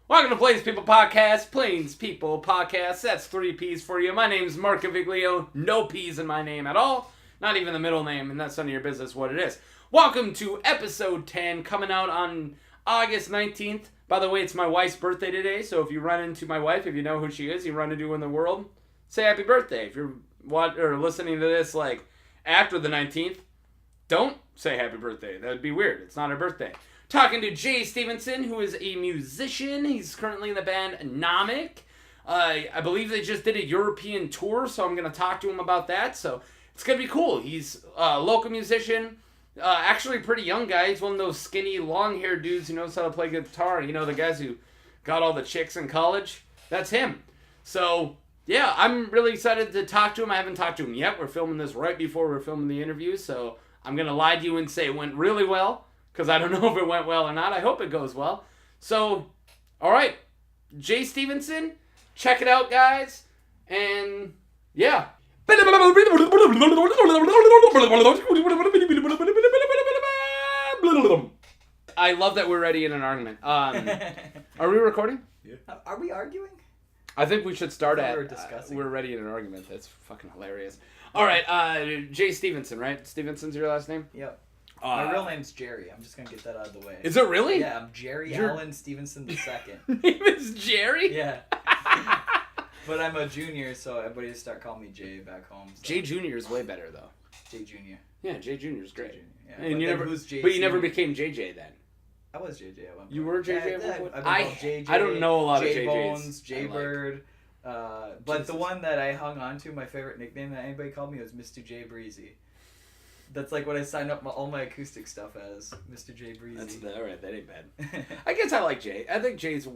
Welcome to Plains People Podcast. Plains People Podcast. That's 3 P's for you. My name's Mark Gaviglio. No P's in my name at all. Not even the middle name, and that's none of your business what it is. Welcome to episode 10, coming out on August 19th. By the way, it's my wife's birthday today, so if you run into my wife, if you know who she is, you run into in the world, say happy birthday. If you're listening to this like after the 19th, don't say happy birthday. That would be weird. It's not her birthday. Talking to Jay Stevenson, who is a musician. He's currently in the band Anomic. I believe they just did a European tour, so I'm going to talk to him about that. So it's going to be cool. He's a local musician. Actually a pretty young guy. He's one of those skinny, long-haired dudes who knows how to play guitar. You know, the guys who got all the chicks in college? That's him. So, yeah, I'm really excited to talk to him. I haven't talked to him yet. We're filming this right before we're filming the interview, so I'm going to lie to you and say it went really well, because I don't know if it went well or not. I hope it goes well. So, all right, Jay Stevenson, check it out, guys, and yeah. I love that we're ready in an argument. Are we recording? Yeah. Are we arguing? I think we should start at we're ready in an argument. That's fucking hilarious. All right, Jay Stevenson, right? Stevenson's your last name? Yep. My real name's Jerry. I'm just going to get that out of the way. Is it really? Yeah, I'm Jerry Allen Stevenson II. Name is Jerry? Yeah. But I'm a junior, so everybody just start calling me Jay back home. So. Jay Jr. is way better, though. Jay Jr. Yeah, Jay Jr. is great. Jay Jr. Yeah. And but you never became JJ then. I was JJ at one point. You were JJ at one point? JJ, I don't know a lot of J JJs. Bones, J Bird. But the one that I hung on to, my favorite nickname that anybody called me was Mr. J Breezy. That's like what I signed up all my acoustic stuff as, Mr. J Breezy. Alright, that ain't bad. I guess I like Jay. I think Jay's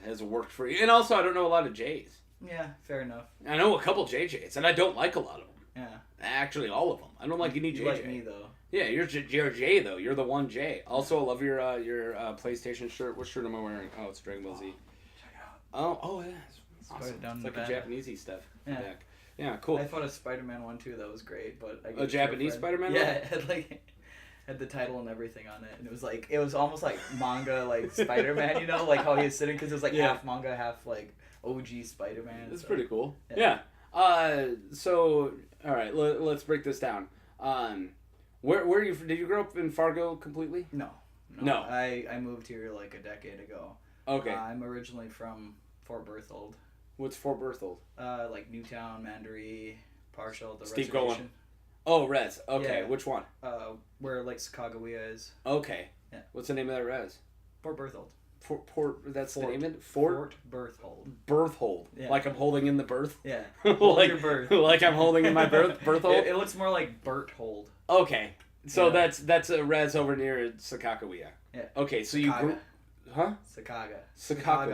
has worked for you. And also, I don't know a lot of Jays. Yeah, fair enough. I know a couple JJs, and I don't like a lot of them. Yeah. Actually, all of them. I don't like any JJ. You like me, though. Yeah, you're Jay, though. You're the one Jay. Also, I love your PlayStation shirt. What shirt am I wearing? Oh, it's Dragon Ball Z. Check it out. Oh, yeah. It's awesome. It's like a Japanesey stuff. Yeah. Back. Yeah, cool. I thought a Spider-Man one, too. That was great, but a Japanese Spider-Man one? Yeah, it had the title and everything on it, and it was almost like manga, like Spider-Man, you know, like how he was sitting, because it was like half manga, half like OG Spider-Man. That's pretty cool. Yeah. So, all right, let's break this down. Where are you? Did you grow up in Fargo completely? No. I moved here like a decade ago. Okay. I'm originally from Fort Berthold. What's Fort Berthold? Like Newtown, Mandaree, Partial, the Steep reservation. Going. Oh, res. Okay, yeah. Which one? Where like Sacagawea is. Okay. Yeah. What's the name of that res? Fort Berthold. That's the name of it? Fort Berthold. Berthold. Yeah. Like I'm holding in the berth? Yeah. Like your berth. Like I'm holding in my berth? Berthold? It looks more like Berthold. Okay. So that's a res over near Sacagawea. Yeah. Okay, so you grew... Huh? Sakaga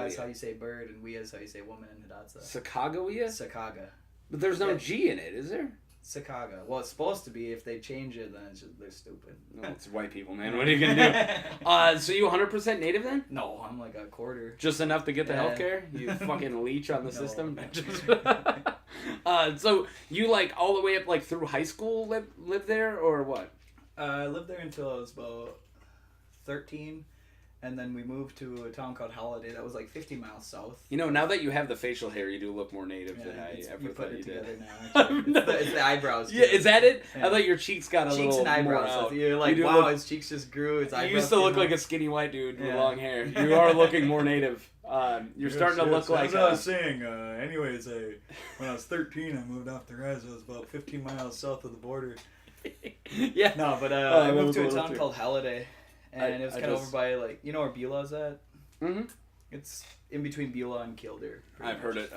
is how you say bird, and Wea is how you say woman in Hidatsa. Sacagawea? Sakaga. But there's no G in it, is there? Sakaga. Well, it's supposed to be. If they change it, then they're stupid. No, it's white people, man. What are you gonna do? So you 100% native then? No, I'm like a quarter. Just enough to get the healthcare? You fucking leech on the system? So you like all the way up like through high school lived there, or what? I lived there until I was about 13. And then we moved to a town called Holiday that was like 50 miles south. You know, now that you have the facial hair, you do look more native than I ever thought you did. Together now. It's the eyebrows. Too. Yeah, is that it? Yeah. I thought your cheeks got a little cheeks and eyebrows. more out. You're like, wow, his cheeks just grew. His eyebrows. You used to look like a skinny white dude with long hair. You are looking more native. You're starting to look like... That's what I was saying. Anyways, when I was 13, I moved off the res. I was about 15 miles south of the border. Yeah. No, but I moved to a town called Holiday. And it was kind of over by, like, you know where Beulah's at? Mm-hmm. It's in between Beulah and Kildare. I've heard it.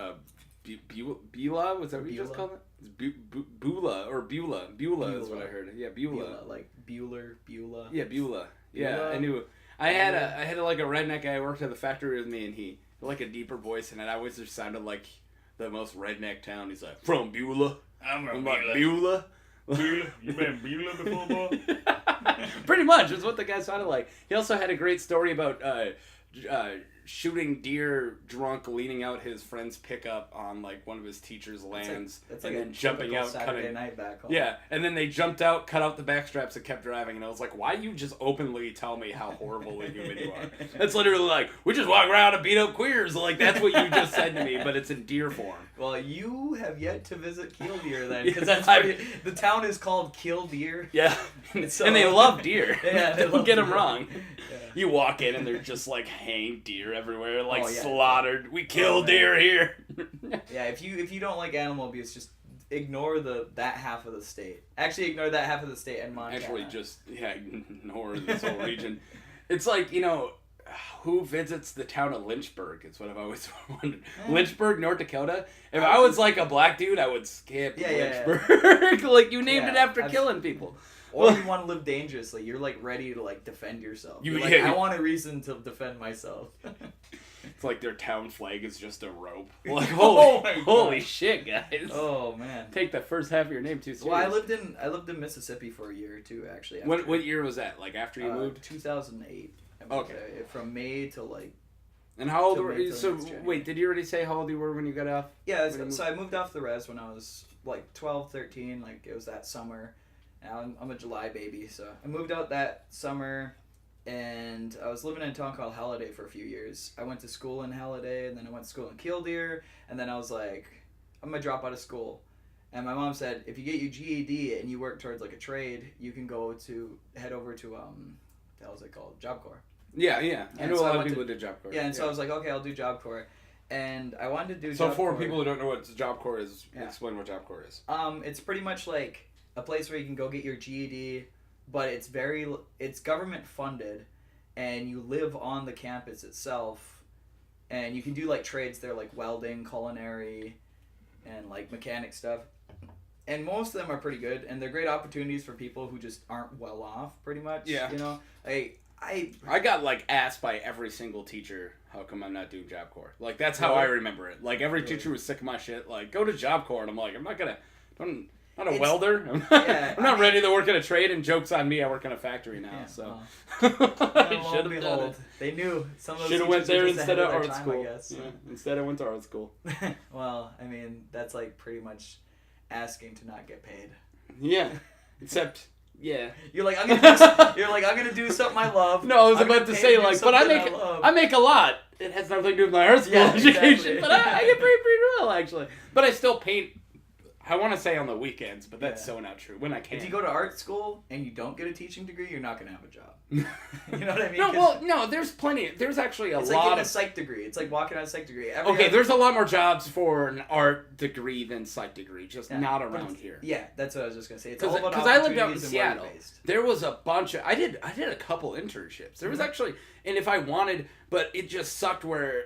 Beulah? Was that what you just called it? It's Beulah or Beulah. Beulah is what I heard. Yeah, Beulah. Like Beulah. Yeah, Beulah. Yeah, I knew. I had like a redneck guy who worked at the factory with me, and he had like a deeper voice, and it always just sounded like the most redneck town. He's like, from Beulah. I'm from Beulah. Beulah? You been Beulah before, boy? Pretty much is what the guy sounded like. He also had a great story about shooting deer drunk, leaning out his friend's pickup on like one of his teacher's lands, that's and like then jumping out, Saturday night back home. Yeah, and then they jumped out, cut out the back straps, and kept driving. And I was like, why you just openly tell me how horrible a human you are? That's literally like, we just walk around and beat up queers. Like, that's what you just said to me, but it's in deer form. Well, you have yet to visit Killdeer then, because that's where the town is called Killdeer. Yeah, so, and they love deer. Yeah, don't get them wrong. Yeah. You walk in and they're just like hanged deer everywhere, like slaughtered. We kill deer here. Yeah, if you don't like animal abuse, just ignore that half of the state. Actually, ignore that half of the state and Montana. Actually, just ignore this whole region. It's like, who visits the town of Lynchburg? It's what I've always wondered. Lynchburg, North Dakota. If I was like a black dude, I would skip Lynchburg. Like, you named it after killing people. Or you want to live dangerously. You're like ready to like defend yourself. I want a reason to defend myself. It's like their town flag is just a rope. Like, holy shit, guys. Oh man. Take the first half of your name too serious. Well, I lived in Mississippi for a year or two actually. What year was that? Like after you moved? 2008. Okay. From May to like. And how old were you? So wait, did you already say how old you were when you got off? Yeah, so I moved off the res when I was like 12, 13. Like it was that summer. Now I'm a July baby, so I moved out that summer, and I was living in a town called Halliday for a few years. I went to school in Halliday, and then I went to school in Killdeer, and then I was like, I'm gonna drop out of school. And my mom said, if you get your GED and you work towards like a trade, you can head over to what the hell is it called? Job Corps. Yeah. I know a lot of people that do Job Corps. Yeah, and so I was like, okay, I'll do Job Corps. And I wanted to do So Job for Corps. people who don't know what Job Corps is, explain what Job Corps is. It's pretty much like a place where you can go get your GED, but it's government funded, and you live on the campus itself, and you can do like trades there, like welding, culinary, and like mechanic stuff, and most of them are pretty good, and they're great opportunities for people who just aren't well off, pretty much. Yeah. I got like asked by every single teacher, how come I'm not doing Job Corps? Like that's how I remember it. Like every teacher was sick of my shit. Like go to Job Corps, and I'm like, I'm not a welder. I'm not ready to work in a trade, and joke's on me. I work in a factory now, so. I should have done it. They knew some of those should have went there instead of art school. I guess. Yeah, instead I went to art school. Well, I mean, that's like pretty much asking to not get paid. Yeah, except. Yeah. You're like, I'm gonna do something I love. No, I was about to say, like, but I make a lot. It has nothing to do with my art school education, exactly. But I get paid pretty well, actually. But I still paint, I want to say on the weekends, but that's so not true. When I can. If you go to art school and you don't get a teaching degree, you're not going to have a job. You know what I mean? No, there's plenty. There's actually a lot of... It's like getting a psych degree. It's like walking on a psych degree. There's a lot more jobs for an art degree than psych degree, just not around here. Yeah, that's what I was just going to say. It's all about because I lived out in opportunities Seattle. There was a bunch of... I did a couple internships. There was actually... And if I wanted... But it just sucked where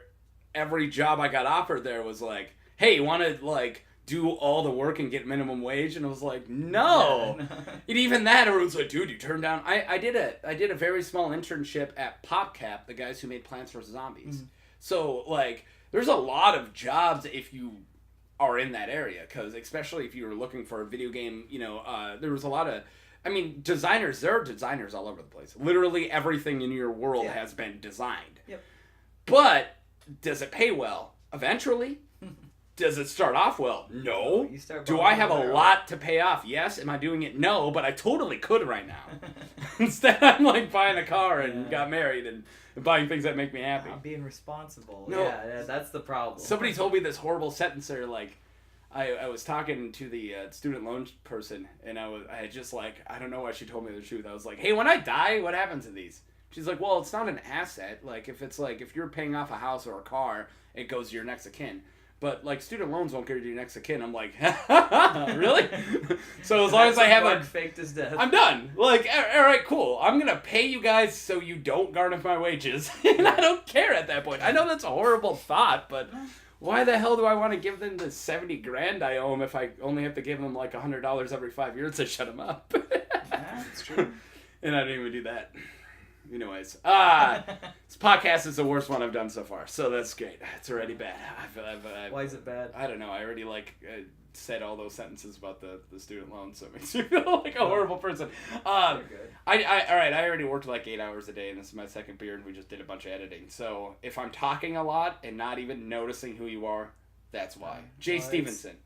every job I got offered there was like, hey, you want to, like... do all the work and get minimum wage, and I was like, no. And even that, everyone's like, dude, you turned down. I did a very small internship at PopCap, the guys who made Plants vs. Zombies. Mm-hmm. So like, there's a lot of jobs if you are in that area, because especially if you were looking for a video game, there was a lot of. I mean, designers. There are designers all over the place. Literally everything in your world has been designed. Yep. But does it pay well? Eventually. Does it start off well? No. Do I have a lot to pay off? Yes. Am I doing it? No. But I totally could right now. Instead, I'm like buying a car and got married and buying things that make me happy. Not being responsible. No. Yeah, that's the problem. Somebody told me this horrible sentence there, like, I was talking to the student loan person, and I had just like, I don't know why she told me the truth. I was like, hey, when I die, what happens to these? She's like, well, it's not an asset. Like, if you're paying off a house or a car, it goes to your next of kin. But, like, student loans won't go to your next of kin. I'm like, really? So as long as I have faked his death. I'm done. Like, all right, cool. I'm going to pay you guys so you don't garnish my wages. And I don't care at that point. I know that's a horrible thought, but why the hell do I want to give them the $70,000 I owe them if I only have to give them, like, $100 every 5 years to shut them up? That's true. And I didn't even do that. Anyways, this podcast is the worst one I've done so far, so that's great. It's already bad. Why is it bad? I don't know. I already said all those sentences about the student loan, so it makes me feel like a horrible person. Good. All right, I already worked like 8 hours a day, and this is my second beer, and we just did a bunch of editing. So if I'm talking a lot and not even noticing who you are, that's why. Jay Stevenson.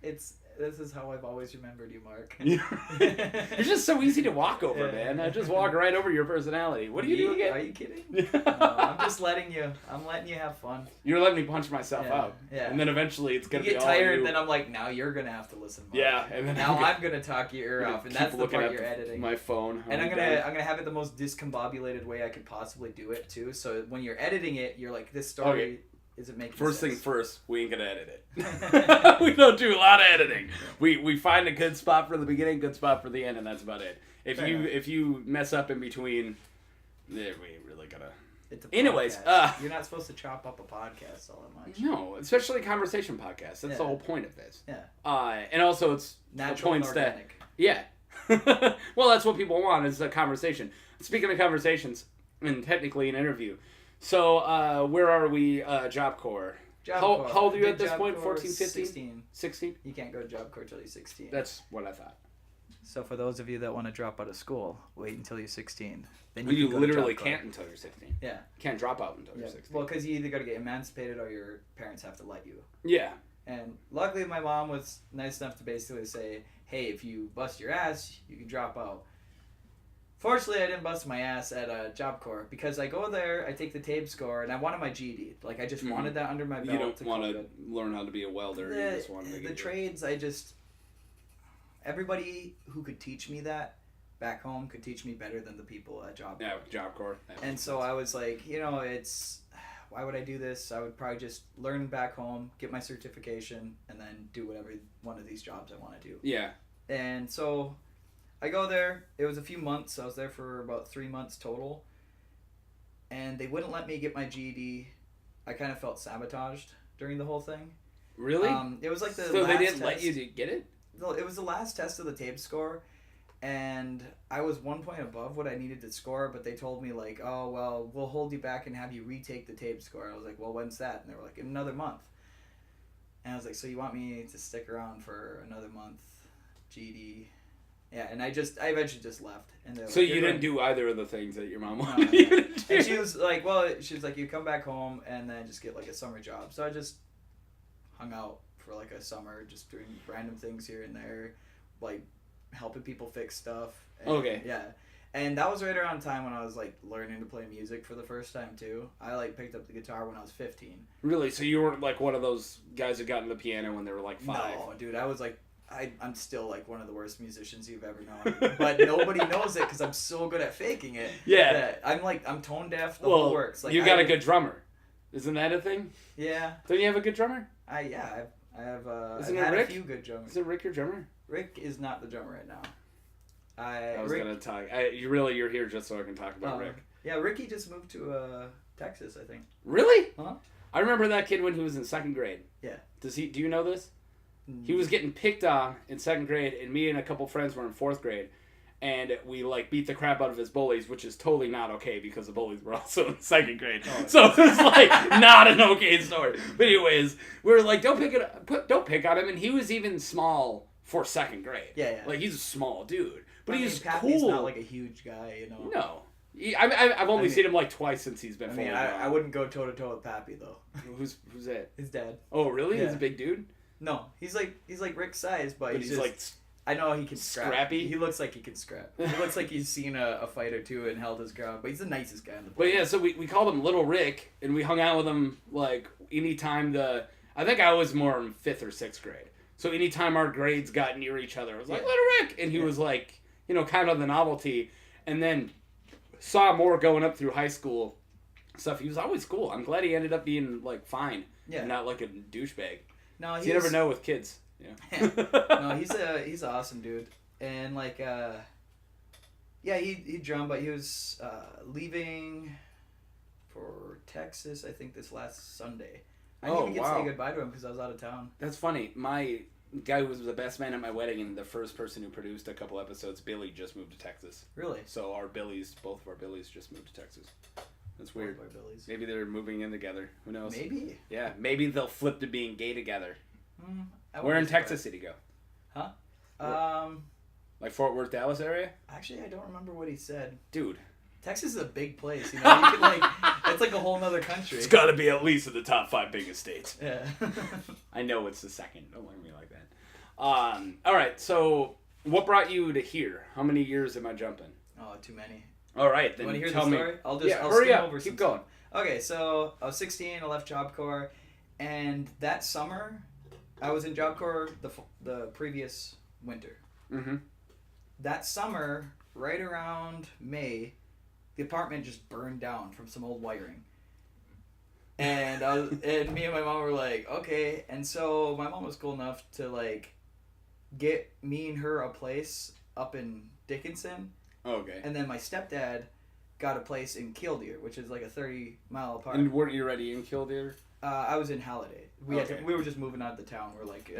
This is how I've always remembered you, Mark. You're just so easy to walk over, man. I just walk right over your personality. What do you do again? Are you kidding? No, I'm just letting you have fun. You're letting me punch myself out. Yeah. And then eventually it's going to be all you get tired, you. then I'm like, now you're going to have to listen, Mark. Yeah. And then now I'm going to talk your ear off, and that's the part you're editing. My phone. And I'm gonna have it the most discombobulated way I could possibly do it, too. So when you're editing it, you're like, this story... Okay. Is it making First sense? thing first, we ain't gonna edit it. We don't do a lot of editing. We find a good spot for the beginning, good spot for the end, and that's about it. If you mess up in between, we ain't really gonna. It's a Anyways, you're not supposed to chop up a podcast all that much. No, especially conversation podcasts. That's the whole point of this. Yeah. And also it's natural and organic. Yeah. Well, that's what people want is a conversation. Speaking of conversations, and technically an interview. So, where are we, Job Corps? How old are you at this point? 14, 15? 16? You can't go to Job Corps till you're 16. That's what I thought. So for those of you that want to drop out of school, wait until you're 16. Then you literally can't until you're 16. Yeah. You can't drop out until you're 16. Well, because you either got to get emancipated or your parents have to let you. Yeah. And luckily my mom was nice enough to basically say, hey, if you bust your ass, you can drop out. Fortunately, I didn't bust my ass at Job Corps because I go there, I take the tape score, and I wanted my GED. Like, I just wanted that under my belt. You don't want to learn how to be a welder. You just want to the trades, everybody who could teach me that back home could teach me better than the people at Job Corps. Yeah, Job Corps. And so I was like, why would I do this? I would probably just learn back home, get my certification, and then do whatever one of these jobs I want to do. Yeah. And so... I go there. It was a few months. I was there for about 3 months total. And they wouldn't let me get my GED. I kind of felt sabotaged during the whole thing. Really? It was like the So last they didn't test. let you get it? No, it was the last test of the tape score. And I was 1 point above what I needed to score. But they told me like, oh, well, we'll hold you back and have you retake the tape score. I was like, well, when's that? And they were like, in another month. And I was like, so you want me to stick around for another month? GED... Yeah, and I eventually just left. And so you didn't do either of the things that your mom wanted you to do? And she was like, you come back home and then just get like a summer job. So I just hung out for like a summer, just doing random things here and there, like helping people fix stuff. And, okay. Yeah. And that was right around the time when I was like learning to play music for the first time too. I like picked up the guitar when I was 15. Really? So you weren't like one of those guys who got into the piano when they were like 5? No, dude, I was like... I'm still like one of the worst musicians you've ever known, but nobody knows it because I'm so good at faking it. Yeah, I'm tone deaf. The whole works. Like, you got a good drummer, isn't that a thing? Yeah. Don't you have a good drummer? I have. Isn't I've had Rick? A few good drummers. Isn't Rick your drummer? Rick is not the drummer right now. I was gonna talk. You're here just so I can talk about Rick. Yeah, Ricky just moved to Texas, I think. Really? Huh? I remember that kid when he was in 2nd grade. Yeah. Do you know this? He was getting picked on in 2nd grade, and me and a couple friends were in 4th grade, and we like beat the crap out of his bullies, which is totally not okay because the bullies were also in 2nd grade. So it was like not an okay story. But anyways, we were like, don't pick on him, and he was even small for 2nd grade. Yeah. Like he's a small dude, but he's Pappy's cool. Not like a huge guy, you know. No. I've only seen him like twice since he's been. I wouldn't go toe to toe with Pappy though. Who's that? His dad. Oh really? Yeah. He's a big dude. No, he's like Rick's size, but he's just, like. I know he can scrappy. He looks like he can scrap. He looks like he's seen a fight or two and held his ground, but he's the nicest guy in the place. But yeah, so we called him Little Rick, and we hung out with him like anytime I think I was more in 5th or 6th grade. So anytime our grades got near each other, I was like, Little Rick! And he was like, kind of the novelty. And then saw more going up through high school stuff. He was always cool. I'm glad he ended up being like fine. Yeah. And not like a douchebag. No, you never know with kids. Yeah. No, he's an awesome dude. And like he drummed, but he was leaving for Texas, I think, this last Sunday. I didn't even get to say goodbye to him because I was out of town. That's funny. My guy who was the best man at my wedding and the first person who produced a couple episodes, Billy, just moved to Texas. Really? So both of our Billies just moved to Texas. That's weird. Maybe they're moving in together. Who knows? Maybe. Yeah, maybe they'll flip to being gay together. Where in Texas did he go? Huh? Like Fort Worth, Dallas area? Actually, I don't remember what he said. Dude. Texas is a big place, you know. You can, like, it's like a whole other country. It's got to be at least in the top 5 biggest states. Yeah. I know it's the second. Don't look at me like that. All right. So, what brought you to here? How many years am I jumping? Oh, too many. All right, then you want to hear tell the me. story? I'll hurry skim up. over Keep some going. stuff. Okay, so I was 16. I left Job Corps, and that summer, I was in Job Corps the previous winter. Mm-hmm. That summer, right around May, the apartment just burned down from some old wiring. And and me and my mom were like, okay. And so my mom was cool enough to like get me and her a place up in Dickinson. Okay. And then my stepdad got a place in Killdeer, which is like a 30-mile apart. And weren't you already in Killdeer? I was in Halliday. We were just moving out of the town. We're like,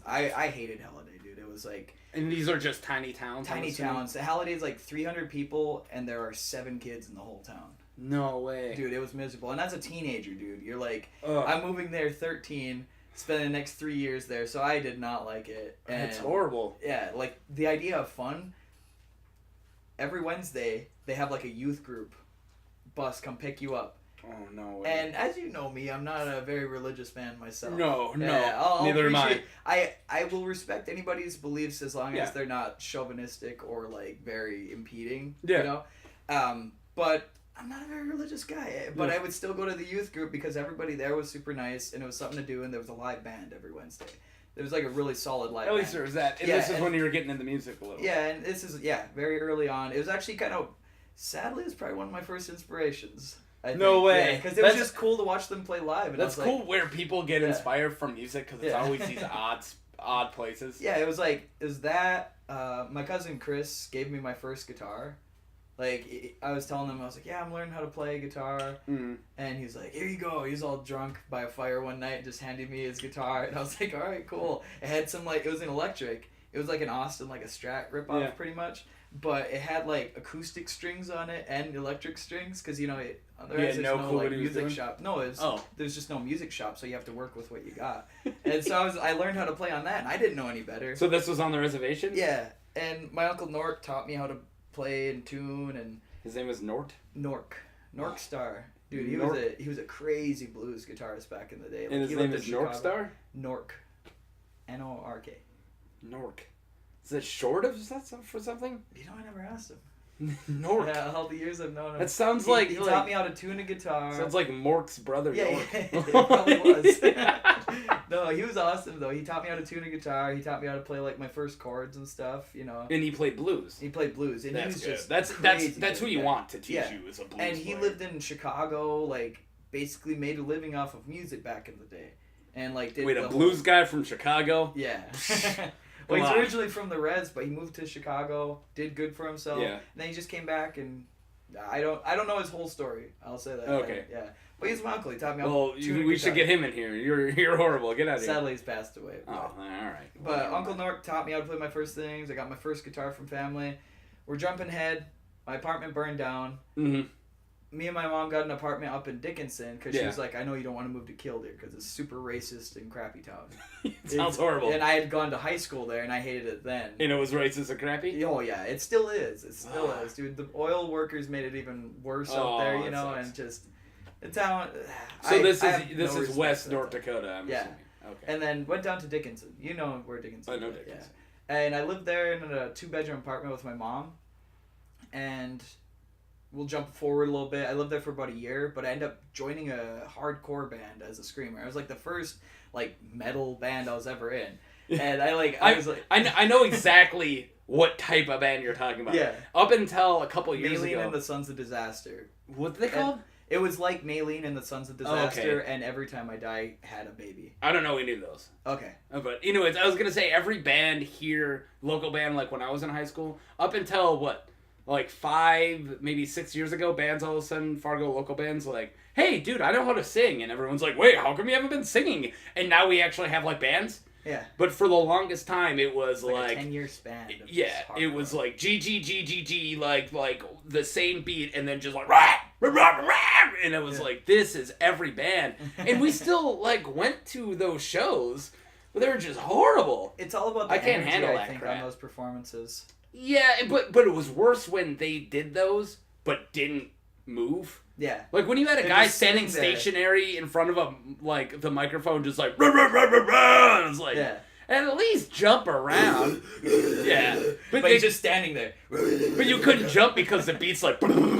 I hated Halliday, dude. It was like. And these are just tiny towns. Tiny towns. Halliday's like 300 people, and there are 7 kids in the whole town. No way, dude. It was miserable, and as a teenager, dude, you're like, I'm moving there 13, spending the next 3 years there, so I did not like it. And it's horrible. Yeah, like the idea of fun. Every Wednesday, they have like a youth group bus come pick you up. Oh, no way. And as you know me, I'm not a very religious man myself. No. Neither am I. I will respect anybody's beliefs as long as they're not chauvinistic or like very impeding. Yeah. You know? But I'm not a very religious guy. But I would still go to the youth group because everybody there was super nice and it was something to do, and there was a live band every Wednesday. There was like a really solid live band. At least there was that. And this is when you were getting into music a little. Yeah, and this is, very early on. It was actually kind of, sadly, it's probably one of my first inspirations. No way. Because it was just cool to watch them play live. And that's cool where people get inspired from music because it's always these odd places. Yeah, it was that. My cousin Chris gave me my first guitar. Like, I was telling him, I was like, I'm learning how to play guitar. Mm-hmm. And he's like, here you go. He's all drunk by a fire one night and just handed me his guitar. And I was like, all right, cool. It had some, it was an electric. It was like an Austin, like a Strat ripoff, pretty much. But it had, acoustic strings on it and electric strings. Because, there's no music shop. No, there's just no music shop, so you have to work with what you got. And so I learned how to play on that, and I didn't know any better. So this was on the reservation? Yeah. And my Uncle Nork taught me how to play and tune, and his name was Nort? Nork Star. Dude, he was a crazy blues guitarist back in the day. And his name is Nork Star? Nork. Nork. Nork. Is it short of for something? I never asked him. Nork. Yeah, all the years I've known him. That sounds like he taught me how to tune a guitar. Sounds like Mork's brother. Yeah, Nork. it probably was. No, he was awesome though. He taught me how to tune a guitar. He taught me how to play my first chords and stuff. And he played blues. He played blues, and that's he was good. just that's who you want to teach you as a blues And he player. lived in Chicago, basically made a living off of music back in the day, and did a blues guy from Chicago? Yeah. Well, he's originally from the Reds, but he moved to Chicago, did good for himself. Yeah. And then he just came back, and I don't know his whole story. I'll say that. Okay. Yeah. But he's my uncle. He taught me how to tune a we guitar. should get him in here. You're horrible. Get out of here. Sadly, he's passed away. But, all right. But Uncle Nork taught me how to play my first things. I got my first guitar from family. We're jumping ahead. My apartment burned down. Mm-hmm. Me and my mom got an apartment up in Dickinson because she was like, I know you don't want to move to Killdeer because it's super racist and crappy town. Sounds horrible. And I had gone to high school there and I hated it then. And it was racist and crappy? Oh, yeah. It still is. It still is, dude. The oil workers made it even worse out there, and just the town. So this is West North Dakota, I'm assuming. Okay. And then went down to Dickinson. You know where Dickinson is. I know Dickinson. Yeah. And I lived there in a 2-bedroom apartment with my mom. And we'll jump forward a little bit. I lived there for about a year, but I ended up joining a hardcore band as a screamer. I was the first metal band I was ever in, and I know exactly what type of band you're talking about. Yeah. Up until a couple years ago. Maylene and the Sons of Disaster. What they called? It was like Maylene and the Sons of Disaster, and Every Time I Die had a baby. I don't know any of those. Okay. But anyways, I was gonna say every band here, local band, when I was in high school, up until 5, maybe 6 years ago, bands all of a sudden, Fargo local bands, hey, dude, I know how to sing. And everyone's like, wait, how come you haven't been singing? And now we actually have, bands. Yeah. But for the longest time, it was a 10-year span. It was G, G, G, G, G, like the same beat, and then just rah, rah, rah, rah, and it was this is every band. And we still, went to those shows. Well, they were just horrible. It's all about the I can't energy, handle I that think, crap. on those performances. Yeah, but it was worse when they did those, but didn't move. Yeah. Like when you had a They're guy just standing sitting there. stationary in front of the microphone, just like, rah, rah, rah, rah, rah, and it's like, Yeah. and at least jump around. Yeah. But he's just standing there. But you couldn't jump because the beat's like, and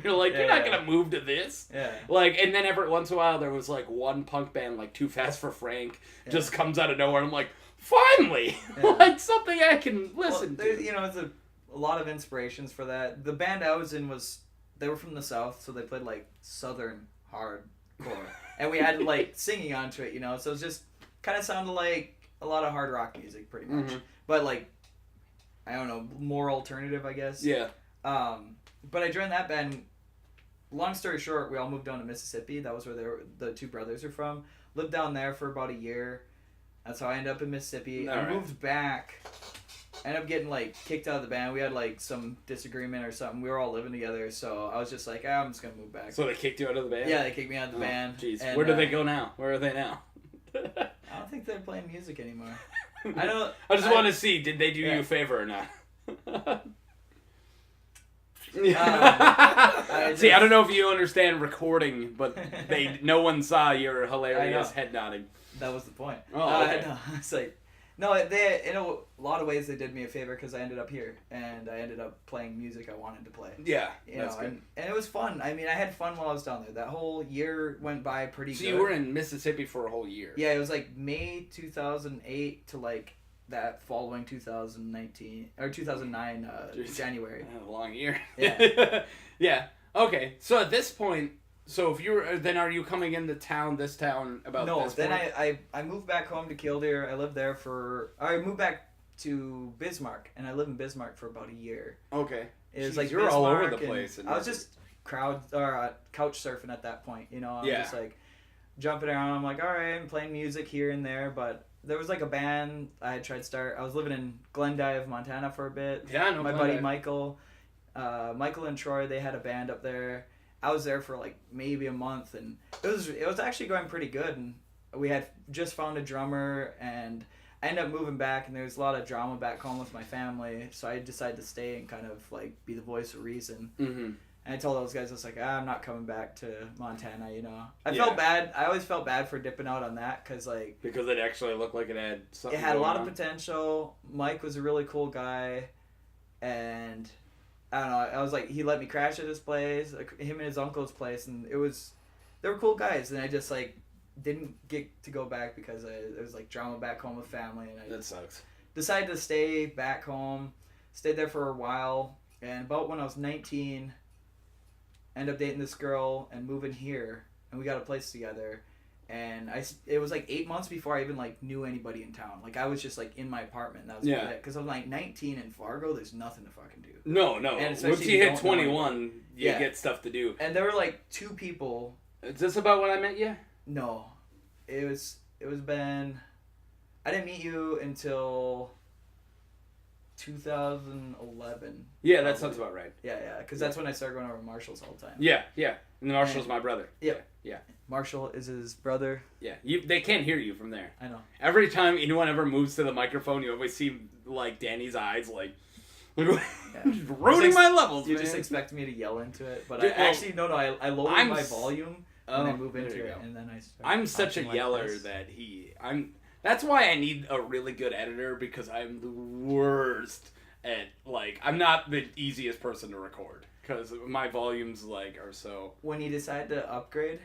you're like, you're not gonna move to this. Yeah. Like, and then every once in a while there was like one punk band, like Too Fast for Frank, just comes out of nowhere, and I'm like, finally, like something I can listen to. You know, it's a lot of inspirations for that. The band I was in they were from the South, so they played like Southern hardcore, and we had like singing onto it, you know. So it's just kind of sounded like a lot of hard rock music, pretty much. But like, I don't know, more alternative, I guess. Yeah. But I joined that band. Long story short, we all moved down to Mississippi. That was where the two brothers are from. Lived down there for about a year. That's how I ended up in Mississippi. I moved back. Ended up getting like kicked out of the band. We had like some disagreement or something. We were all living together, so I was just like, I'm just gonna move back. So they kicked you out of the band? Yeah, they kicked me out of the band. Jeez. And, Where do they go now? Where are they now? I don't think they're playing music anymore. I just want to see, did they do you a favor or not? See, I don't know if you understand recording, but no one saw your hilarious head nodding. That was the point. Oh, okay. No, it's like, no, they in a lot of ways they did me a favor because I ended up here and I ended up playing music I wanted to play. Yeah, that's good. And it was fun. I mean, I had fun while I was down there. That whole year went by pretty good. So you were in Mississippi for a whole year. Yeah, it was like May 2008 to like that following 2019 or 2009 January. A long year. Yeah. Yeah. Okay. So at this point, so if you're then are you coming into this town about this then point? I moved back home to Killdeer. I lived there I moved back to Bismarck and I lived in Bismarck for about a year. Okay. It was like you're all over the place. I was just couch surfing at that point, you know. I was just like jumping around. I'm like, all right, I'm playing music here and there, but there was like a band I had tried to start. I was living in Glendive, Montana for a bit. Yeah, I know my buddy Michael and Troy, they had a band up there. I was there for like maybe a month, and it was actually going pretty good. And we had just found a drummer, and I ended up moving back, and there was a lot of drama back home with my family, so I decided to stay and kind of like be the voice of reason. Mm-hmm. And I told those guys, I was like, I'm not coming back to Montana, you know. I felt bad. I always felt bad for dipping out on that because it actually looked like it had something. It had a lot of potential. Mike was a really cool guy, and I don't know. I was like, he let me crash at his place, him and his uncle's place, and they were cool guys. And I just like didn't get to go back because there was like drama back home with family, and that sucks. Decided to stay back home. Stayed there for a while, and about when I was 19. Ended up dating this girl and moving here, and we got a place together. And it was like 8 months before I even like knew anybody in town. Like I was just like in my apartment. And that was it. Because I'm like 19 in Fargo. There's nothing to fucking do. No. And once you hit 21, you get stuff to do. And there were like 2 people. Is this about when I met you? No, it was Ben. I didn't meet you until 2011. Yeah, that sounds about right. Yeah, because that's when I started going over to Marshall's all the time. Yeah. And Marshall's my brother. Yeah. Yeah. Marshall is his brother. Yeah. They can't hear you from there. I know. Every time anyone ever moves to the microphone, you always see like Danny's eyes like ruining my levels. You man. just expect me to yell into it, but Dude, I lowered my volume when I move into it, and then I'm such a yeller that that's why I need a really good editor, because I'm the worst at I'm not the easiest person to record because my volumes are so. When you decide to upgrade,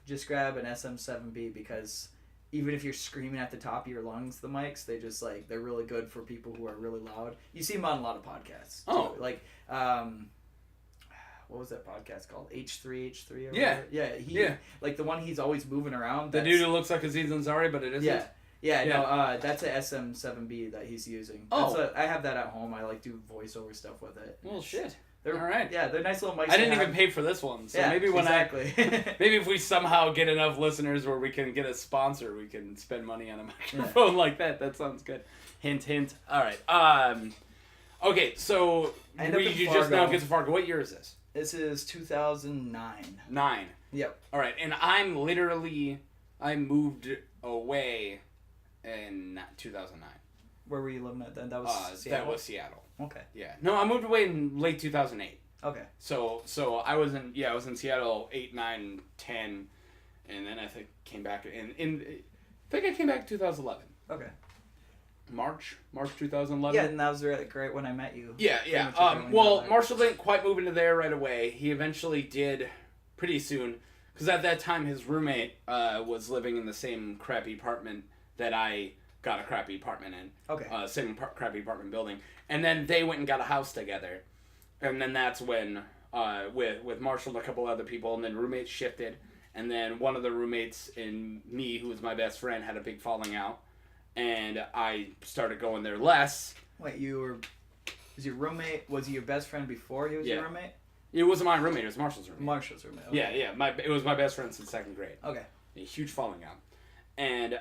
just grab an SM7B, because even if you're screaming at the top of your lungs, the mics, they're really good for people who are really loud. You see them on a lot of podcasts. Too. What was that podcast called? H3 or whatever? Yeah. Like the one he's always moving around. The dude who looks like Aziz Ansari, but it isn't. No, that's a SM7B that he's using. I have that at home. I do voiceover stuff with it. Well, shit. All right. Yeah, they're nice little mics. I didn't even pay for this one, so maybe maybe if we somehow get enough listeners where we can get a sponsor, we can spend money on a microphone like that. That sounds good. Hint, hint. All right. Okay, so you just now get to Fargo. What year is this? This is 2009. 9. Yep. All right, and I moved away in 2009. Where were you living at then? That was Seattle? That was Seattle. Okay. Yeah. No, I moved away in late 2008. Okay. So I was in Seattle 8, 9, 10, and then I think came back I came back in 2011. Okay. March 2011. Yeah, and that was right when I met you. Yeah. Marshall didn't quite move into there right away. He eventually did pretty soon, because at that time his roommate was living in the same crappy apartment that I got a crappy apartment in. Okay. Same crappy apartment building, and then they went and got a house together, and then that's when with Marshall and a couple other people, and then roommates shifted, and then one of the roommates and me, who was my best friend, had a big falling out. And I started going there less. Wait, was your roommate, was he your best friend before he was your roommate? It wasn't my roommate, it was Marshall's roommate. Marshall's roommate, okay. Yeah, it was my best friend since 2nd grade. Okay. A huge falling out. And,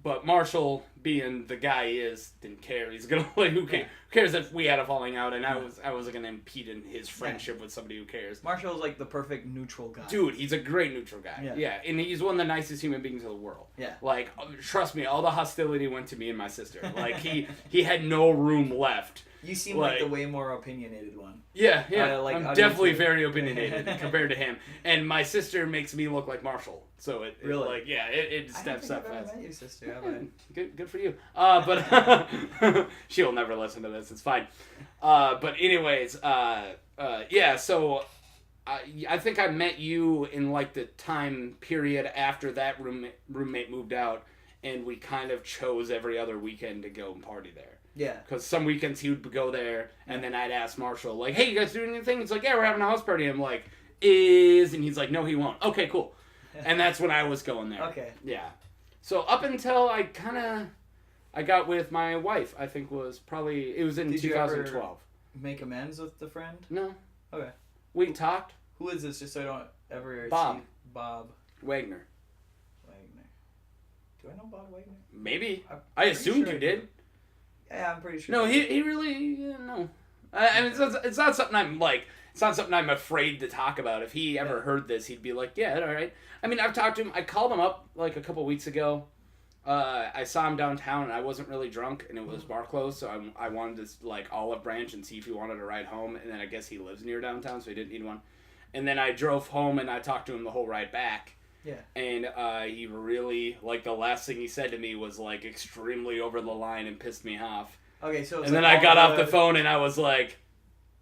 but Marshall, being the guy he is, didn't care. He's gonna, who cares if we had a falling out, and I wasn't gonna impede in his friendship with somebody who cares. Marshall's like the perfect neutral guy. Dude, he's a great neutral guy. Yeah, and he's one of the nicest human beings in the world. Yeah. Like, trust me, all the hostility went to me and my sister. Like, he had no room left. You seem like the way more opinionated one. Yeah. I'm definitely very opinionated compared to him. And my sister makes me look like Marshall. So it steps up fast. I haven't met your sister, have I? Good for you. But she'll never listen to this. It's fine. But anyways, so I think I met you in like the time period after that roommate moved out, and we kind of chose every other weekend to go and party there. Yeah. Because some weekends he would go there, and then I'd ask Marshall, like, hey, you guys doing anything? It's like, yeah, we're having a house party. I'm like, and he's like, no, he won't. Okay, cool. And that's when I was going there. Okay. Yeah. So up until I got with my wife, I think it was in 2012. You ever make amends with the friend? No. Okay. We talked. Who is this, just so I don't ever Bob. see Bob Wagner. Do I know Bob Wagner? Maybe. I assumed you did. Yeah, I'm pretty sure. No, he really, no. I mean, it's not something I'm like, it's not something I'm afraid to talk about. If he ever heard this, he'd be like, yeah, all right. I mean, I've talked to him. I called him up like a couple weeks ago. I saw him downtown, and I wasn't really drunk, and it was bar closed, so I wanted to like Olive Branch and see if he wanted a ride home, and then I guess he lives near downtown, so he didn't need one. And then I drove home, and I talked to him the whole ride back. Yeah. And he really, like, the last thing he said to me was, like, extremely over the line and pissed me off. Okay, so and then I got off the phone and I was like,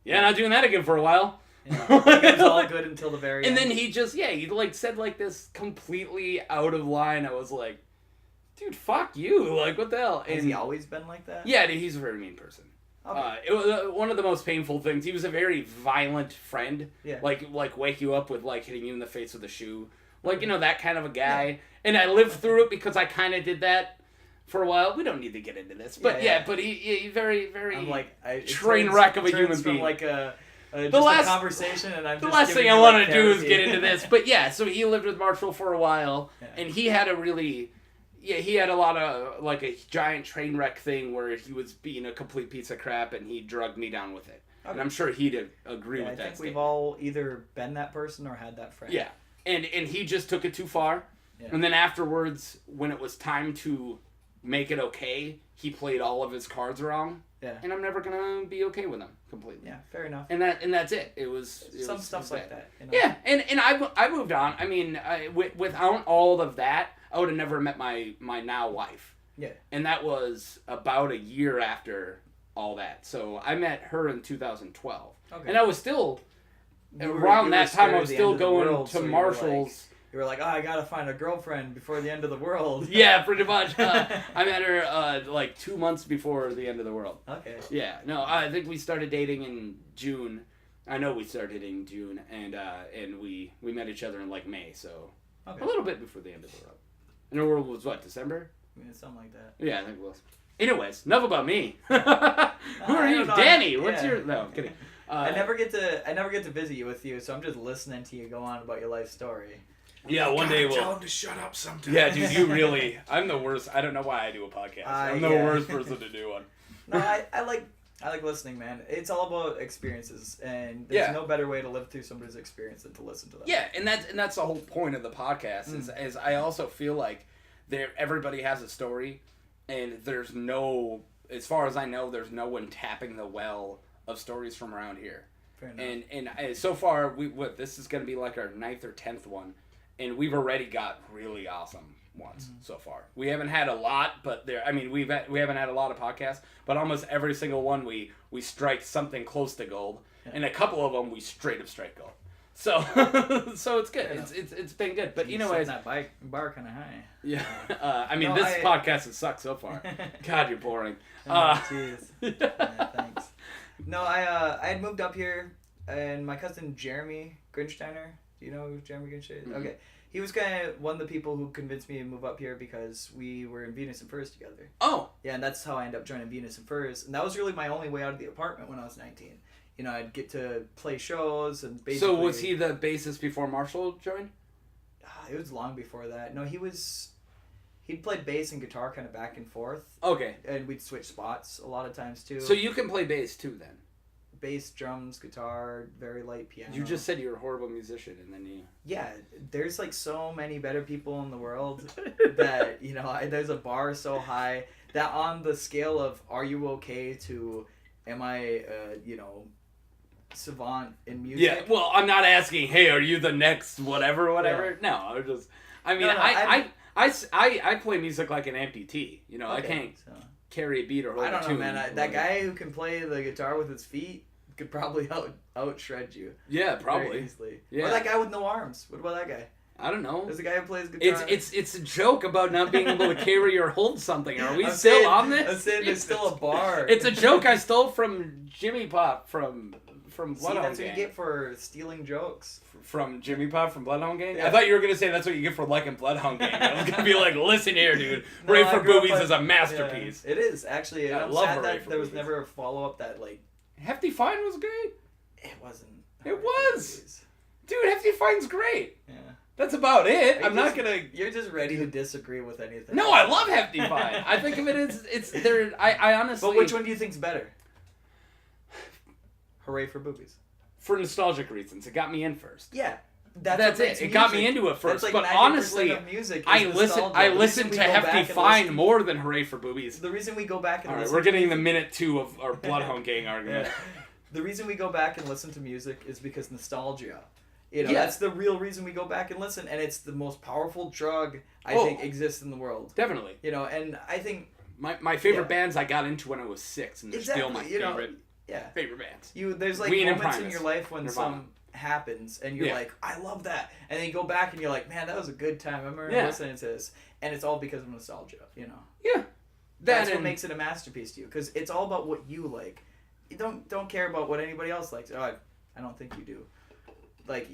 not doing that again for a while. Yeah. It was all good until the very end. end. And then he like, said, like, this completely out of line. I was like, dude, fuck you. Like, what the hell? Has he always been like that? Yeah, dude, he's a very mean person. Okay. It was one of the most painful things. He was a very violent friend. Yeah. Like wake you up with, like, hitting you in the face with a shoe. Like, that kind of a guy. Yeah. And I lived through it because I kind of did that for a while. We don't need to get into this. But but he very, very train wreck of a human being. From like a conversation, and I'm the last thing I want to do is get into this. But yeah, so he lived with Marshall for a while, and he had he had a lot of, like, a giant train wreck thing where he was being a complete piece of crap, and he drugged me down with it. Okay. And I'm sure he'd agree with that. I think we've all either been that person or had that friend. Yeah. And he just took it too far. Yeah. And then afterwards, when it was time to make it okay, he played all of his cards wrong. Yeah. And I'm never going to be okay with him completely. Yeah, fair enough. And that's it. It was stuff like that. Yeah, and I moved on. I mean, without all of that, I would have never met my now wife. Yeah. And that was about a year after all that. So I met her in 2012. Okay. And I was still... Around that time, I was still going to Marshall's. You were like, oh, I gotta find a girlfriend before the end of the world. Yeah, pretty much. I met her like 2 months before the end of the world. Okay. Yeah, no, I think we started dating in June. I know we started dating in June, and we met each other in like May, so a little bit before the end of the world. And the world was what, December? Yeah, something like that. Yeah, I think it was. Anyways, enough about me. Who are you, Danny? What's your? No, I'm kidding. I never get to visit with you, so I'm just listening to you go on about your life story. Yeah, one day we'll tell him to shut up sometime. Yeah, dude, you really. I'm the worst. I don't know why I do a podcast. I'm the worst person to do one. No, I like listening, man. It's all about experiences, and there's no better way to live through somebody's experience than to listen to them. Yeah, and that's the whole point of the podcast. Is I also feel like everybody has a story, and there's no, as far as I know, there's no one tapping the well of stories from around here. Fair enough. And so far, this is going to be like our 9th or 10th one, and we've already got really awesome ones so far. We haven't had a lot, but we haven't had a lot of podcasts, but almost every single one we strike something close to gold, and a couple of them we straight up strike gold. So so it's good. It's been good. But anyways, that bar kind of high. Yeah. This podcast has sucked so far. God, you're boring. Jeez. Yeah, thanks. No, I had moved up here, and my cousin Jeremy Grinsteiner. Do you know who Jeremy Grinsteiner is? Mm-hmm. Okay. He was kind of one of the people who convinced me to move up here because we were in Venus and Furs together. Oh. Yeah, and that's how I ended up joining Venus and Furs. And that was really my only way out of the apartment when I was 19. I'd get to play shows and basically... So was he the bassist before Marshall joined? It was long before that. No, he'd played bass and guitar kind of back and forth. Okay. And we'd switch spots a lot of times too. So you can play bass too then? Bass, drums, guitar, very light piano. You just said you're a horrible musician and then you... Yeah, there's like so many better people in the world that, there's a bar so high that on the scale of are you okay to am I, savant in music? Yeah, well, I'm not asking, hey, are you the next whatever? Yeah. No, I'm just... I play music like an amputee. Okay, I can't carry a beat or hold a tune. I don't know, man. That guy who can play the guitar with his feet could probably out shred you. Yeah, probably. Very easily. Yeah. Or that guy with no arms. What about that guy? I don't know. There's a guy who plays guitar. It's a joke about not being able to carry or hold something. Are we still on this? I'm saying there's still a bar. It's a joke I stole from Jimmy Pop from Bloodhound Gang. That's what you get for stealing jokes. From Jimmy Pop from Bloodhound Gang? Yeah. I thought you were going to say that's what you get for liking Bloodhound Gang. I was going to be like, listen here, dude. No, Ray for Boobies is a masterpiece. Yeah. It is, actually. I love sad that there was never a follow-up that, Hefty Fine was great. It wasn't. It was. Dude, Hefty Fine's great. Yeah. That's about it. I'm not gonna... You're just ready to disagree with anything. No, I love Hefty Fine. I think of it as... It's there. I honestly... But which one do you think's better? Hooray for Boobies. For nostalgic reasons. It got me in first. Yeah. That's it. It got me into it first. But honestly, I listen to Hefty Fine more than Hooray for Boobies. The reason we go back and listen... Alright, we're getting the minute 2 of our Bloodhound Gang argument. Yeah. The reason we go back and listen to music is because nostalgia. That's the real reason we go back and listen, and it's the most powerful drug I think exists in the world. Definitely. And I think my favorite bands I got into when I was 6, and they're still my favorite bands. There's moments in your life when some happens, and you're like, I love that, and then you go back and you're like, man, that was a good time. I remember listening to this, and it's all because of nostalgia. Yeah. That's what makes it a masterpiece to you, because it's all about what you like. You don't care about what anybody else likes. Oh, I don't think you do.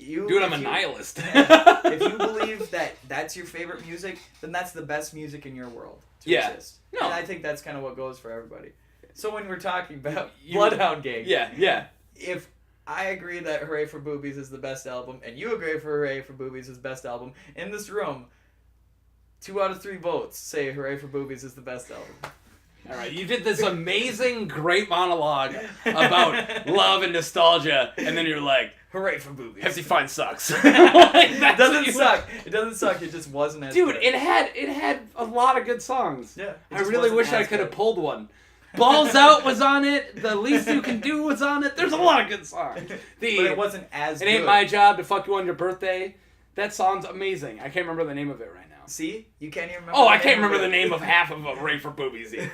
Dude, I'm a nihilist. If you believe that that's your favorite music, then that's the best music in your world to exist. No. And I think that's kind of what goes for everybody. So when we're talking about Bloodhound Gang, if I agree that Hooray for Boobies is the best album, and you agree for Hooray for Boobies is the best album, in this room, 2 out of 3 votes say Hooray for Boobies is the best album. All right, you did this amazing, great monologue about love and nostalgia, and then you're like, hooray for Boobies. Hefty Fine sucks. It doesn't suck. It doesn't suck. It just wasn't as Dude, good. it had a lot of good songs. Yeah. I really wish I could have pulled one. Balls Out was on it. The Least You Can Do was on it. There's a lot of good songs. But it wasn't as good. It Ain't My Job to Fuck You on Your Birthday. That song's amazing. I can't remember the name of it right now. See? You can't even remember. Oh, I can't remember the name of half of Hooray for Boobies either.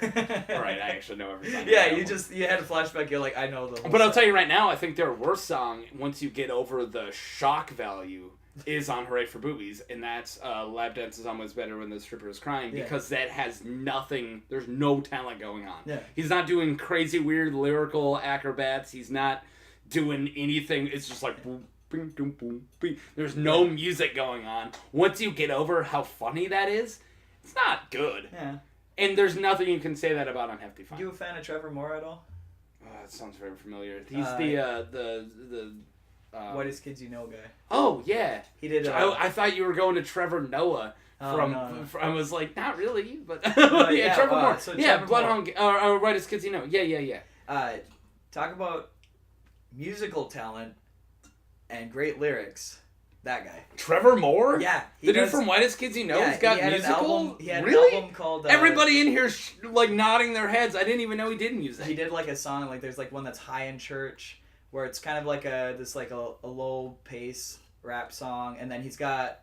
Alright, I actually know every song. Yeah, you had a flashback, you're like, I know the whole But I'll tell you right now, I think their worst song, once you get over the shock value, is on Hooray for Boobies, and that's Lap Dance is Almost Better When the Stripper Is Crying, because that has nothing, there's no talent going on. Yeah. He's not doing crazy, weird lyrical acrobats, he's not doing anything, it's just like... Boom, bing, boom, boom, bing. There's no music going on. Once you get over how funny that is, it's not good. Yeah. And there's nothing you can say that about on Hefty Fine. You a fan of Trevor Moore at all? That sounds very familiar. He's the Whitest Kids You Know guy. Oh, yeah. He did... I thought you were going to Trevor Noah. No. I was like, not really, but... Trevor Moore. So Trevor Bloodhound... or Whitest Kids You Know. Yeah. Talk about musical talent and great lyrics. That guy. Trevor Moore? Yeah. The dude from Whitest Kids You Know? Yeah, He's got he had musical? He had really? an album called... Everybody in here like nodding their heads. I didn't even know he did music. He did like a song, like there's like one that's High in Church, where it's kind of like a low pace rap song, and then he's got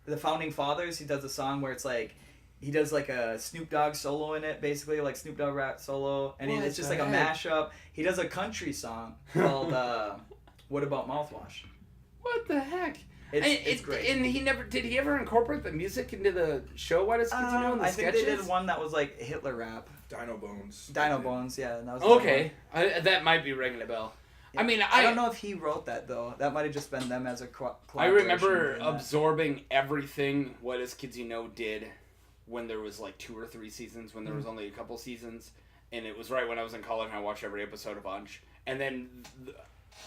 the Founding Fathers. He does a song where it's like he does like a Snoop Dogg solo in it, basically like Snoop Dogg rap solo, and it's just like a mashup. He does a country song called What About Mouthwash? What the heck? It's great. And did he ever incorporate the music into the show? What is Kids You Know? In the sketches? Think they did one that was like Hitler rap. Dino Bones. Dino Bones, yeah. And that was okay, that might be ringing a bell. Yeah. I mean, I don't know if he wrote that though. That might have just been them as a collaboration. I remember absorbing everything What Is Kids You Know did when there was like 2 or 3 seasons, when there was only a couple seasons, and it was right when I was in college and I watched every episode a bunch. And then,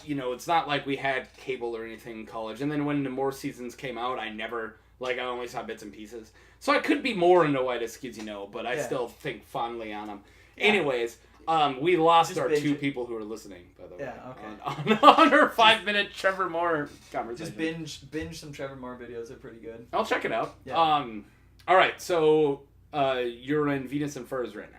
you know, it's not like we had cable or anything in college. And then when the more seasons came out, I only saw bits and pieces. So I could be more into What Is Kids You Know, but I still think fondly on them. Yeah. Anyways, we lost our 2 people who are listening, by the way. Yeah, okay. On our 5-minute Trevor Moore conversation. Just binge some Trevor Moore videos. They're pretty good. I'll check it out. Yeah. All right, so you're in Venus and Furs right now.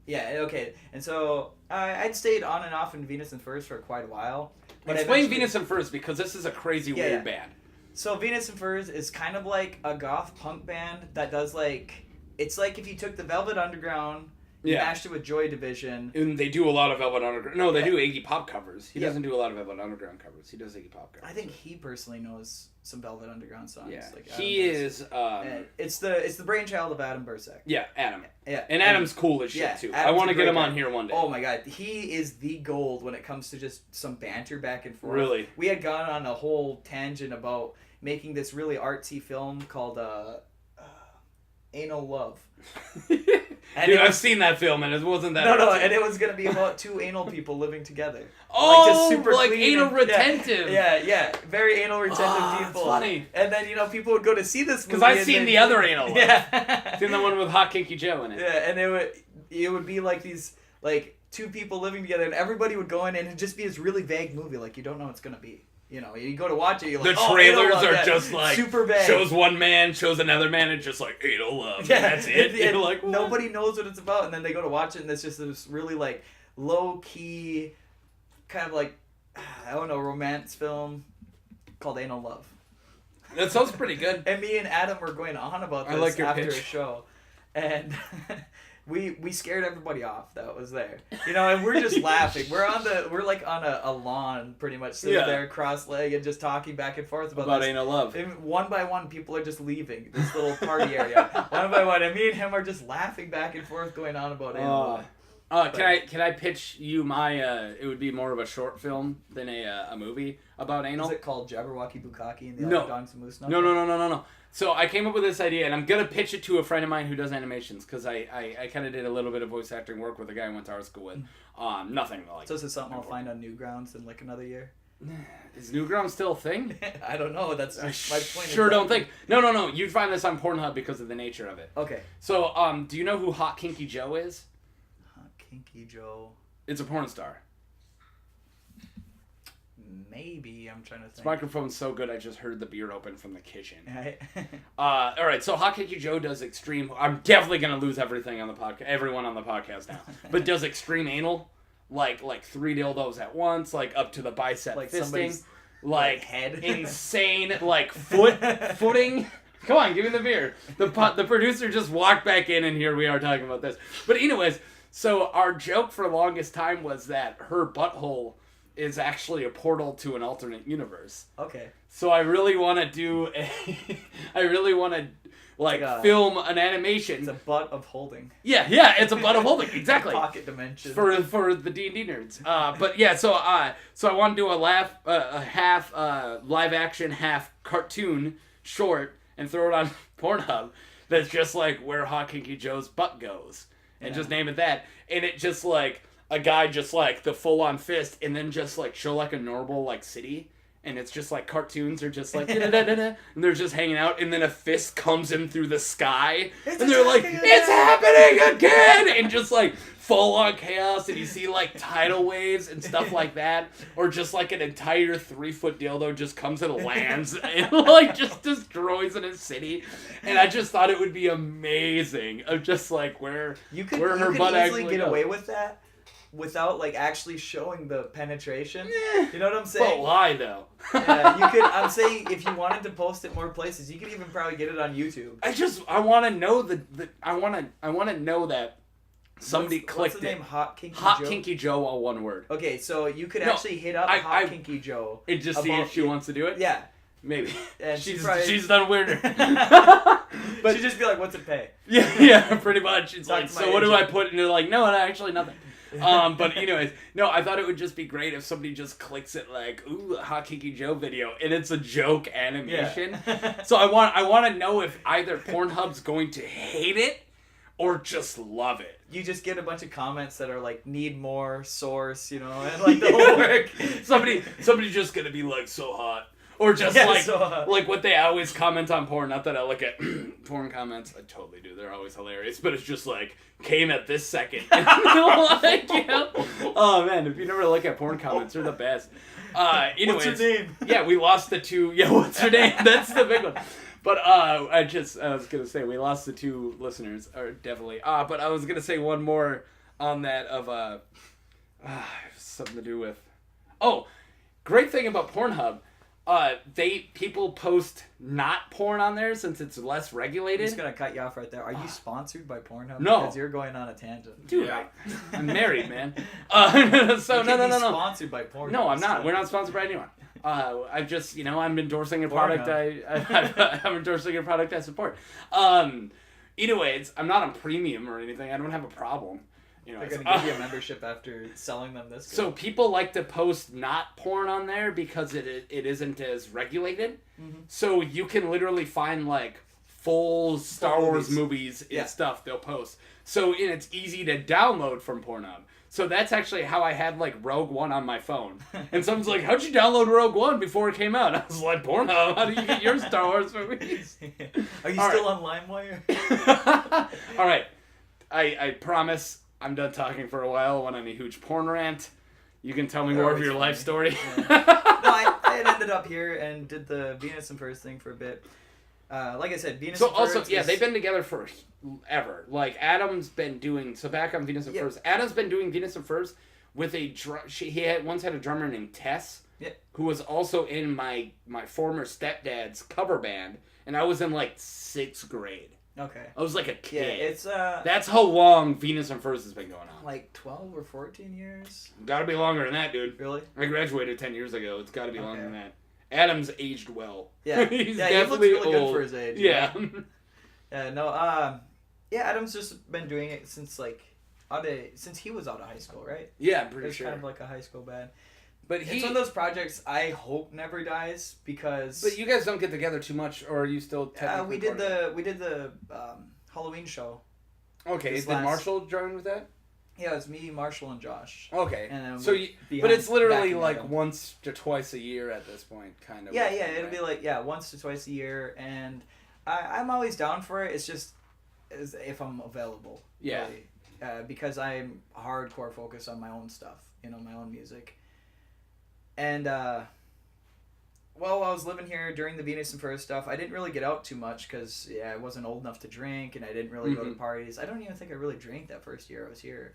Yeah, okay. And so I'd stayed on and off in Venus and Furs for quite a while. But explain Venus and Furs, because this is a crazy weird band. So Venus and Furs is kind of like a goth punk band that does like... It's like if you took the Velvet Underground... mashed it with Joy Division. And they do a lot of Velvet Underground. No, they do Iggy Pop covers. He doesn't do a lot of Velvet Underground covers. He does Iggy Pop covers. I think he personally knows some Velvet Underground songs. Yeah, like he is. It's the brainchild of Adam Bursek. Yeah, Adam. Yeah, and Adam's cool as shit too. I want to get him on here one day. Oh my god, he is the gold when it comes to just some banter back and forth. Really, we had gone on a whole tangent about making this really artsy film called Anal Love. And dude, I've seen that film and it wasn't that. No, and it was gonna be about 2 anal people living together. Oh, like, just super like anal retentive. Yeah, very anal retentive people. That's funny. And then people would go to see this movie. Because I've seen the other anal one. Yeah, seen the one with Hot Kinky Joe in it. Yeah, and it would be like these 2 people living together, and everybody would go in, and it'd just be this really vague movie, like you don't know what it's gonna be. You know, you go to watch it, you're like, the trailers are just like super vague. Shows one man, shows another man, and just like anal love. Yeah, that's it. And like, nobody knows what it's about, and then they go to watch it, and it's just this really like low key, kind of like romance film called Anal Love. That sounds pretty good. And me and Adam were going on about this after pitch. a show, and we scared everybody off that was there, and we're just laughing. We're like on a lawn pretty much, sitting there cross-legged and just talking back and forth about Anal Love. And one by one, people are just leaving this little party area. One by one, and me and him are just laughing back and forth, going on about Anal Love. Can I pitch you my? It would be more of a short film than a movie about anal. Is it called Jabberwocky Bukkake and the Other Dogs and Moose? No. So I came up with this idea, and I'm gonna pitch it to a friend of mine who does animations, because I kind of did a little bit of voice acting work with a guy I went to art school with. Nothing like. So is it something I'll find on Newgrounds in like another year? Is Newgrounds still a thing? I don't know. That's my point. Sure, don't think. No. You'd find this on Pornhub because of the nature of it. Okay. So, do you know who Hot Kinky Joe is? Hot Kinky Joe. It's a porn star. Maybe. I'm trying to think. This microphone's so good I just heard the beer open from the kitchen. Right. Alright, so Hot Kinky Joe does extreme... I'm definitely going to lose everyone on the podcast now. But does extreme anal. Like 3 dildos at once, like up to the bicep like fisting. Like head. Insane, like footing. Come on, give me the beer. The producer just walked back in, and here we are talking about this. But anyways, so our joke for the longest time was that her butthole is actually a portal to an alternate universe. Okay. So I really want to film an animation. It's a butt of holding. Yeah, it's a butt of holding. Exactly. Pocket dimension. For the D&D nerds. But yeah, so I want to do a half live action, half cartoon short and throw it on Pornhub that's just like where Hot Kinky Joe's butt goes. And just name it that. And it just like a guy just like the full on fist and then just like show like a normal like city and it's just like cartoons are just like and they're just hanging out, and then a fist comes in through the sky, and they're like, it's happening again, and just like full on chaos, and you see like tidal waves and stuff like that, or just like an entire 3-foot dildo just comes and lands and like just destroys in a city, and I just thought it would be amazing of just like where you could easily get away with that. Without like actually showing the penetration, you know what I'm saying? But why though? Yeah, you could. I'm saying if you wanted to post it more places, you could even probably get it on YouTube. I want to know I want to know that somebody clicked what's the name? Hot Joe? Kinky Joe, all one word. Okay, so you could actually hit up Hot Kinky Joe and just see if she wants to do it. Yeah, maybe. And she's done weirder. But she'd just be like, "What's it pay?" Yeah, pretty much. It's like, so what do I agent. put? And they're like, no, actually nothing. But anyways, no, I thought it would just be great if somebody just clicks it like, ooh, a Hot Kinky Joe video, and it's a joke animation. Yeah. So I want to know if either Pornhub's going to hate it or just love it. You just get a bunch of comments that are like, need more source, and like the whole work. somebody just gonna be like, so hot. Or just like what they always comment on porn. Not that I look at porn comments. I totally do. They're always hilarious. But it's just like, came at this second. Like, oh man, if you never look at porn comments, they're the best. Anyways, what's her name? Yeah, we lost the two. Yeah, what's her name? That's the big one. But I was gonna say we lost the 2 listeners, or definitely. But I was gonna say one more on that of something to do with. Oh, great thing about Pornhub. People post not porn on there since it's less regulated. I'm just gonna cut you off right there. Are you sponsored by Pornhub? No, because you're going on a tangent. Dude, yeah. I'm married, man. So you no. Sponsored by Pornhub. No, I'm not. We're not sponsored by anyone. I just, I'm endorsing a product. I'm endorsing a product I support. Anyways, I'm not on premium or anything. I don't have a problem. They're going to give you a membership after selling them this. So people like to post not porn on there because it isn't as regulated. Mm-hmm. So you can literally find like full Star Wars movies and stuff they'll post. So and it's easy to download from Pornhub. So that's actually how I had like Rogue One on my phone. And someone's like, "How'd you download Rogue One before it came out?" I was like, "Pornhub. How do you get your Star Wars movies?" Are you still on LimeWire? All right. I promise I'm done talking for a while. I went on a huge porn rant. You can tell me more of your life story. Yeah. No, I had ended up here and did the Venus and Furs thing for a bit. Like I said, Venus and Furs. So also, they've been together for ever. Like Adam's been doing. So back on Venus and Furs, Adam's been doing Venus and Furs with a once had a drummer named Tess, who was also in my former stepdad's cover band, and I was in like 6th grade. Okay. I was like a kid. Yeah, it's That's how long Venus and Furs has been going on. Like 12 or 14 years? Gotta be longer than that, dude. Really? I graduated 10 years ago. It's gotta be longer than that. Adam's aged well. Yeah. He's he looks really old. good for his age. Yeah. Adam's just been doing it since since he was out of high school, right? Yeah, I'm pretty it's sure. Kind of like a high school band. But it's one of those projects I hope never dies because. But you guys don't get together too much, or are you still technically? We did the Halloween show. Okay, did Marshall join with that? Yeah, it was me, Marshall, and Josh. Okay, and but it's literally like once to twice a year at this point, kind of. Yeah, it'll be like once to twice a year, and I'm always down for it. It's just if I'm available. Yeah. Really. Because I'm hardcore focused on my own stuff, my own music. And while I was living here during the Venus and Furs stuff, I didn't really get out too much because I wasn't old enough to drink, and I didn't really go to parties. I don't even think I really drank that first year I was here.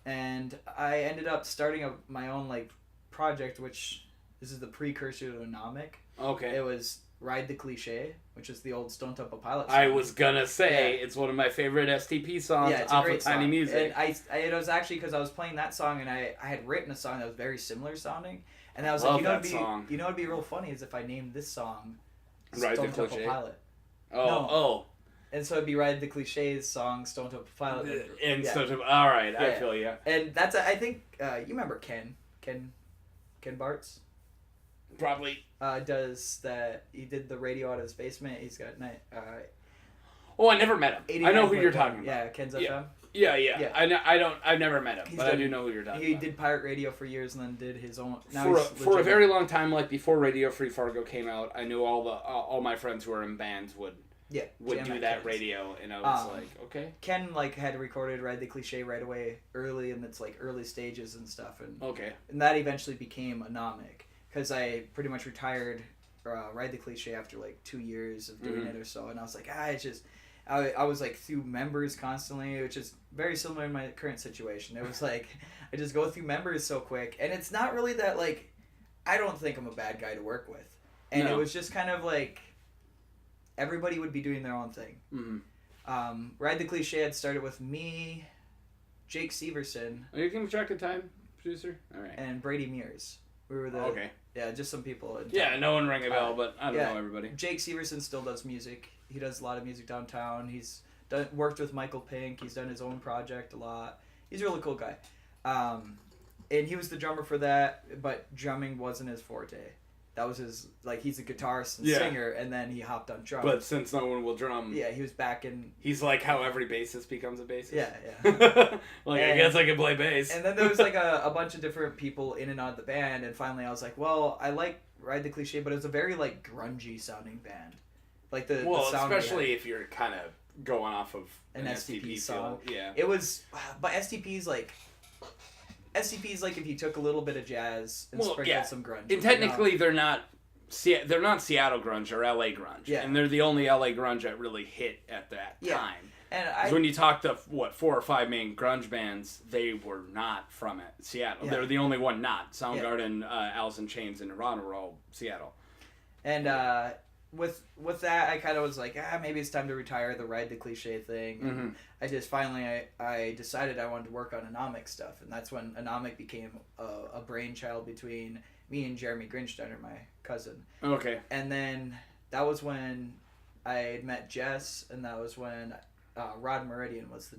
And I ended up starting my own project, which this is the precursor to Anomic. Okay. It was Ride the Cliche, which is the old Stone Temple Pilots song. I was gonna say it's one of my favorite STP songs off of Tiny Music. And it was actually because I was playing that song, and I had written a song that was very similar sounding. And I was like, what'd be real funny is if I named this song Ride Stone the Temple Cliche. Pilot. Oh. And so it'd be Ride the Cliches song, Stone Temple Pilot. Stone Temple. All right, I feel you. And that's I think you remember Ken Bartz. Probably. Does that? He did the radio out of his basement. He's got I never met him. I know who you're talking about. Yeah, Ken's FM. Yeah. I've never met him, but I do know who you're talking He about. did pirate radio for years and then did his own. For a very long time, like before Radio Free Fargo came out, I knew all my friends who were in bands would do that radio, and I was like, okay. Ken had recorded Ride the Cliche right away, early in its early stages and stuff, and that eventually became Anomic because I pretty much retired Ride the Cliche after 2 years of doing it or so, and I was like, it's just. I was through members constantly, which is very similar in my current situation. It was I just go through members so quick, and it's not really that I don't think I'm a bad guy to work with, and it was just kind of everybody would be doing their own thing. Mm-hmm. Ride the Cliche had started with me, Jake Stevenson. Are you keeping track of time, producer? All right. And Brady Mears. We were the just some people. No one rang a bell, but I don't know everybody. Jake Stevenson still does music. He does a lot of music downtown. He's worked with Michael Pink. He's done his own project a lot. He's a really cool guy. And he was the drummer for that, but drumming wasn't his forte. That was his, he's a guitarist and singer, and then he hopped on drums. But since no one will drum... Yeah, he was back in... He's like how every bassist becomes a bassist. Yeah. I guess I can play bass. And then there was a bunch of different people in and out of the band, and finally I was like, well, I like Ride the Cliche, but it was a very, grungy sounding band. The sound especially if you're kind of going off of an STP song. Yeah. It was... But STP's SCP's if you took a little bit of jazz and sprinkled some grunge. And technically, they're not Seattle grunge or LA grunge. Yeah. And they're the only LA grunge that really hit at that time. And when you talk to 4 or 5 main grunge bands, they were not from Seattle. Yeah. They're the only one not. Soundgarden, Alice in Chains, and Nirvana were all Seattle. And with that, I kind of was like, maybe it's time to retire the Ride the Cliche thing. Mm-hmm. I just finally, I decided I wanted to work on Anomic stuff, and that's when Anomic became a brainchild between me and Jeremy Grinsteiner, my cousin. Okay. And then that was when I met Jess, and that was when Rod Meridian was the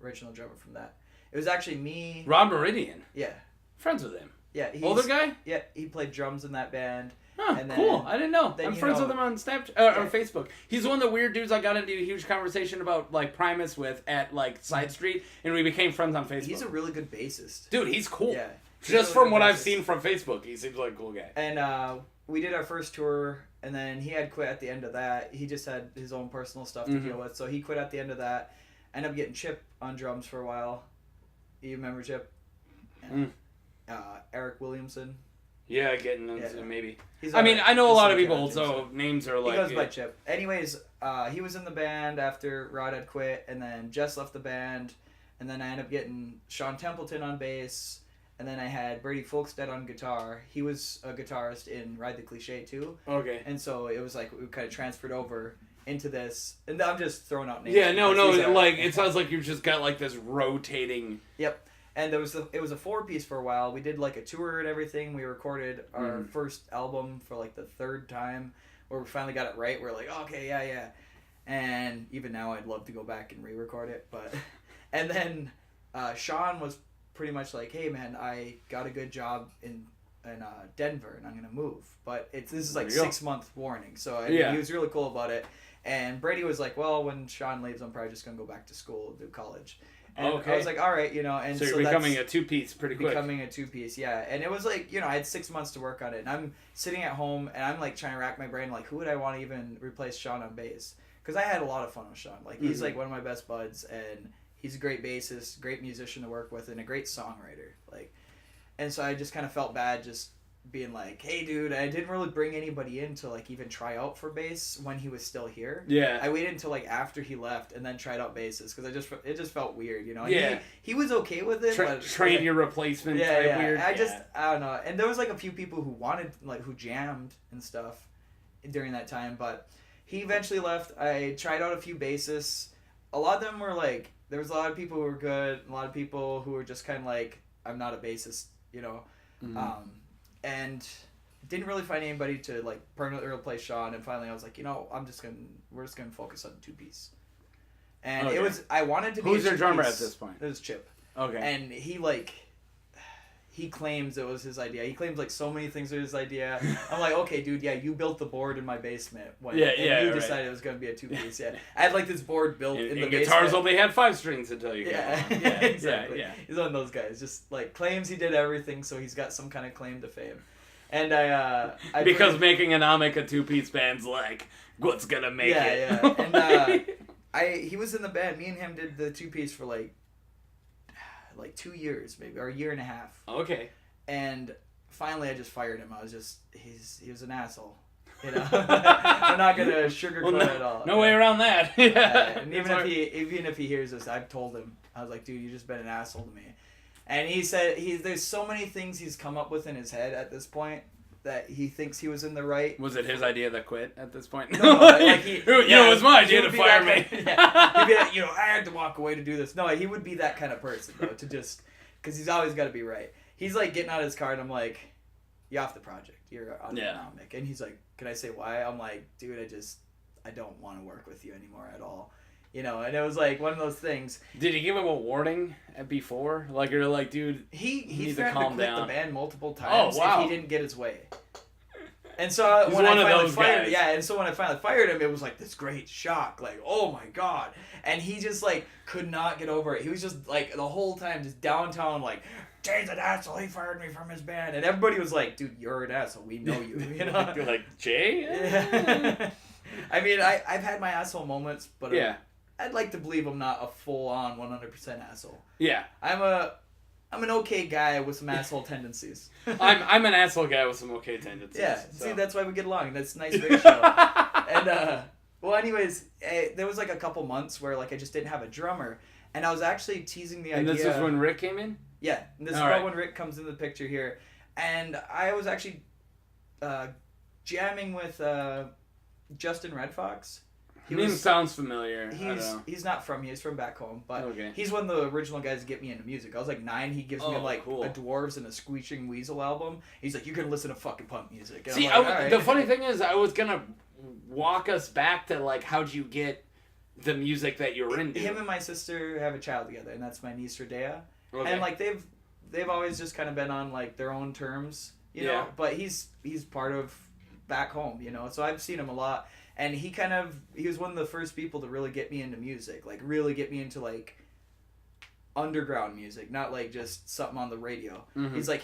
original drummer from that. It was actually me. Rod Meridian? Yeah. Friends with him? Yeah. Older guy? Yeah, he played drums in that band. Huh, and then, cool. I didn't know. I'm friends with him on Snapchat or Facebook. He's one of the weird dudes I got into a huge conversation about Primus with at Side Street, and we became friends on Facebook. He's a really good bassist. Dude, he's cool. Yeah. Just from what I've seen from Facebook, he seems like a cool guy. And we did our first tour, and then he had quit at the end of that. He just had his own personal stuff to deal with, so he quit at the end of that. Ended up getting Chip on drums for a while. You remember Chip? Eric Williamson. Yeah, maybe. I know a lot of people, so names are He goes by Chip. Anyways, he was in the band after Rod had quit, and then Jess left the band, and then I ended up getting Sean Templeton on bass, and then I had Brady Folkstead on guitar. He was a guitarist in Ride the Cliche too. Okay. And so it was we kind of transferred over into this, and I'm just throwing out names. Yeah, no, it sounds like you've just got this rotating... Yep. And it was a 4-piece for a while. We did a tour and everything. We recorded our first album for the 3rd time, where we finally got it right. We're like, okay, yeah. And even now, I'd love to go back and re-record it. And then Sean was pretty much like, hey man, I got a good job in Denver, and I'm gonna move. But this is 6-month warning. So he was really cool about it. And Brady was like, well, when Sean leaves, I'm probably just gonna go back to school, do college. And I was like, all right, and so you're becoming a 2-piece pretty quick. Becoming a 2-piece, yeah. And it was I had 6 months to work on it. And I'm sitting at home, and I'm trying to rack my brain, who would I want to even replace Sean on bass? Because I had a lot of fun with Sean. He's one of my best buds, and he's a great bassist, great musician to work with, and a great songwriter. And so I just kind of felt bad just being like, hey dude, I didn't really bring anybody in to even try out for bass when he was still here. Yeah. I waited until after he left and then tried out basses because it just felt weird, Yeah. He was okay with it. But train your replacement. Yeah. Weird. I don't know. And there was a few people who wanted who jammed and stuff during that time, but he eventually left. I tried out a few bassists. A lot of them were there was a lot of people who were good, a lot of people who were just kind of I'm not a bassist, Mm-hmm. And didn't really find anybody to permanently replace Sean, and finally I was like, we're just gonna focus on 2-piece. And it was I wanted to be. Who's your drummer at this point? It was Chip. Okay. And he he claims it was his idea. He claims like so many things are his idea. I'm like, okay, dude, yeah, you built the board in my basement. You decided it was going to be a 2-piece. Yeah, I had like this board built in the basement. Guitars only had 5 strings until you got one. Yeah, exactly. Yeah. He's one of those guys, just like claims he did everything, so he's got some kind of claim to fame. And because making Anomic a 2-piece band's like, what's gonna make it? Yeah. And he was in the band. Me and him did the 2-piece for like 2 years maybe, or a year and a half. Okay. And finally I just fired him. I was just he was an asshole. You know, I'm not gonna sugarcoat it at all. No way around that. Yeah. And even if he hears this, I've told him. I was like, dude, you just been an asshole to me. And he said there's so many things he's come up with in his head at this point that he thinks he was in the right. Was it his idea that quit at this point? No, like it was my idea to fire me. He'd be like, I had to walk away to do this. No, he would be that kind of person though, to just because he's always got to be right. He's like getting out his car and I'm like, you're off the project. You're on Anomic. And he's like, can I say why? I'm like, dude, I don't want to work with you anymore at all. You know, and it was like one of those things. Did he give him a warning before? Like, you're like, dude, he needs threatened to to quit calm down. the band multiple times if he didn't get his way. And so when I finally fired him, it was like this great shock, like, oh my god. And he just like could not get over it. He was just like the whole time just downtown like, Jay's an asshole, he fired me from his band. And everybody was like, dude, you're an asshole, we know you. You know? You're like, Jay? Yeah. I mean, I've had my asshole moments, but yeah. I'd like to believe I'm not a full-on 100% asshole. Yeah. I'm an okay guy with some asshole tendencies. I'm an asshole guy with some okay tendencies. Yeah. So. See, that's why we get along. That's a nice ratio. And well, anyways, there was like a couple months where like I just didn't have a drummer, and I was actually teasing the idea. And this is when Rick came in? Yeah. And this is when Rick comes into the picture here, and I was actually jamming with Justin Red Fox. Name sounds familiar. He's not from here. He's from back home, but he's one of the original guys to get me into music. I was like 9. He gives me like a Dwarves and a Screeching Weasel album. He's like, you're gonna listen to fucking punk music. And see, like, the funny thing is, I was gonna walk us back to like how'd you get the music that you're into. Him and my sister have a child together, and that's my niece Rodea. Okay. And like they've always just kind of been on like their own terms, you know. But he's part of back home, you know. So I've seen him a lot. And he was one of the first people to really get me into music, like really get me into like underground music, not like just something on the radio. Mm-hmm. He's like,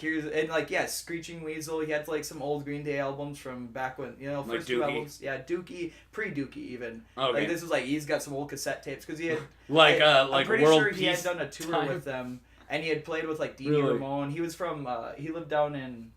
Screeching Weasel. He had like some old Green Day albums from back when, you know, first 2 albums. Yeah, Dookie, pre-Dookie even. Okay. Like this was like, he's got some old cassette tapes because he had I'm pretty sure he had done a tour with them, and he had played with like Dee Dee Ramone. He was from he lived down in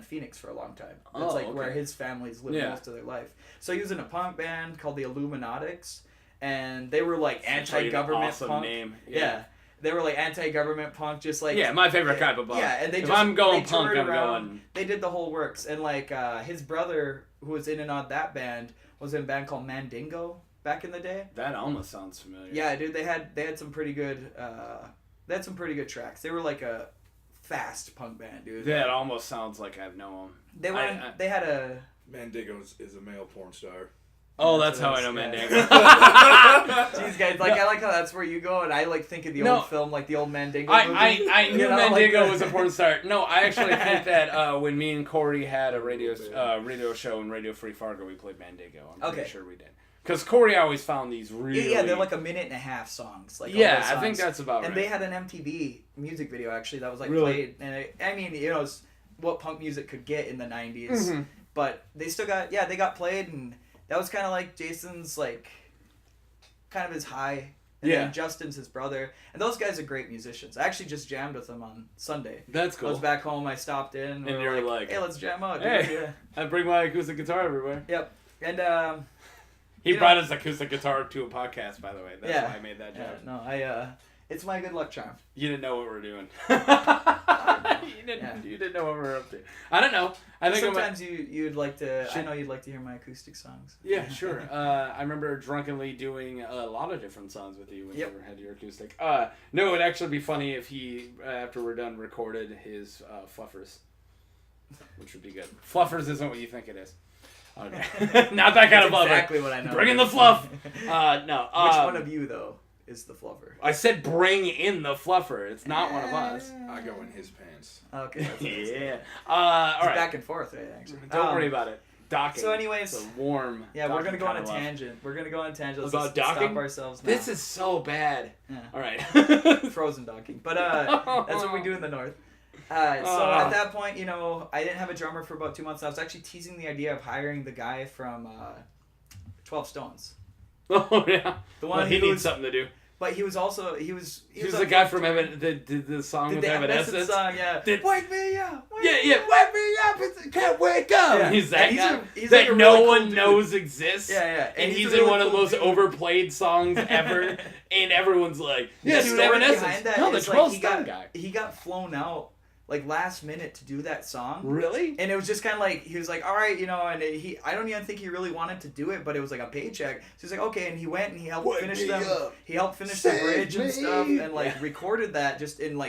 Phoenix for a long time. That's where his family's lived most of their life. So he was in a punk band called the Illuminatics, and they were like anti-government awesome punk. Name. Yeah. They were like anti-government punk, just like my favorite type of punk. Yeah, and if I'm going punk, I'm going. They did the whole works, and like his brother, who was in and on that band, was in a band called Mandingo back in the day. That almost sounds familiar. Yeah, dude, they had some pretty good tracks. They were like a fast punk band, dude. That almost sounds like I know them. They had a Mandingo is a male porn star. Oh, that's how I know Mandingo. Jeez, guys, like I like how that's where you go, and I like think of the old film, like the old Mandingo movie. I knew Mandingo was a porn star. No, I actually think that when me and Corey had a radio show in Radio Free Fargo, we played Mandingo. I'm pretty sure we did. Because Corey always found these really... Yeah, they're like a 1.5-minute songs. Like I think that's about right. And they had an MTV music video, actually, that was like played. And I mean, you know, it's what punk music could get in the 90s. Mm-hmm. But they still got... Yeah, they got played, and that was kind of like Jason's, like... Kind of his high. And then Justin's his brother. And those guys are great musicians. I actually just jammed with them on Sunday. That's cool. I was back home, I stopped in. And you're like... Hey, let's jam out. Hey, I bring my acoustic guitar everywhere. Yep. And, He brought his acoustic guitar to a podcast, by the way. That's why I made that joke. No, it's my good luck charm. You didn't know what we're doing. You didn't know what we're up to. I don't know. I think sometimes you'd like to. I know you'd like to hear my acoustic songs. Yeah, sure. I remember drunkenly doing a lot of different songs with you when you had your acoustic. No, it'd actually be funny if he, after we're done, recorded his Fluffers, which would be good. Fluffers isn't what you think it is. Okay. Not that kind of fluffer. Exactly what I know. Bring in the fluff. No. Which one of you though? is the fluffer. I said bring in the fluffer. It's not one of us. I go in his pants. Okay. That's Yeah. All right. back and forth, right? Actually, Don't worry about it. Docking. So anyways, it's a warm. yeah, we're gonna go on a kind of tangent. We're gonna go on a tangent. Let's about just docking. Stop ourselves now. This is so bad. Yeah. All right. Frozen docking, but that's what we do in the north. So at that point, I didn't have a drummer for about 2 months. I was actually teasing the idea of hiring the guy from 12 Stones. Oh yeah. The one he needs something to do. But he was the guy from the song with Evanescence. Song, yeah. Wake me up. Wake me up. Can't wake up. Yeah. He's that guy he's that like a no really one cool dude. knows exists. Yeah. And he's a really in one of the cool most dude. overplayed songs ever. And everyone's like, yeah, The dude, story Evanescence. behind that No, the is, 12 like, Stone guy. he got flown out last minute to do that song. Really? And it was just kind of like, he was like, all right, and I don't even think he really wanted to do it, but it was like a paycheck. So he's like, okay, and he went and he helped finish them. He helped finish the bridge and stuff, and recorded that just in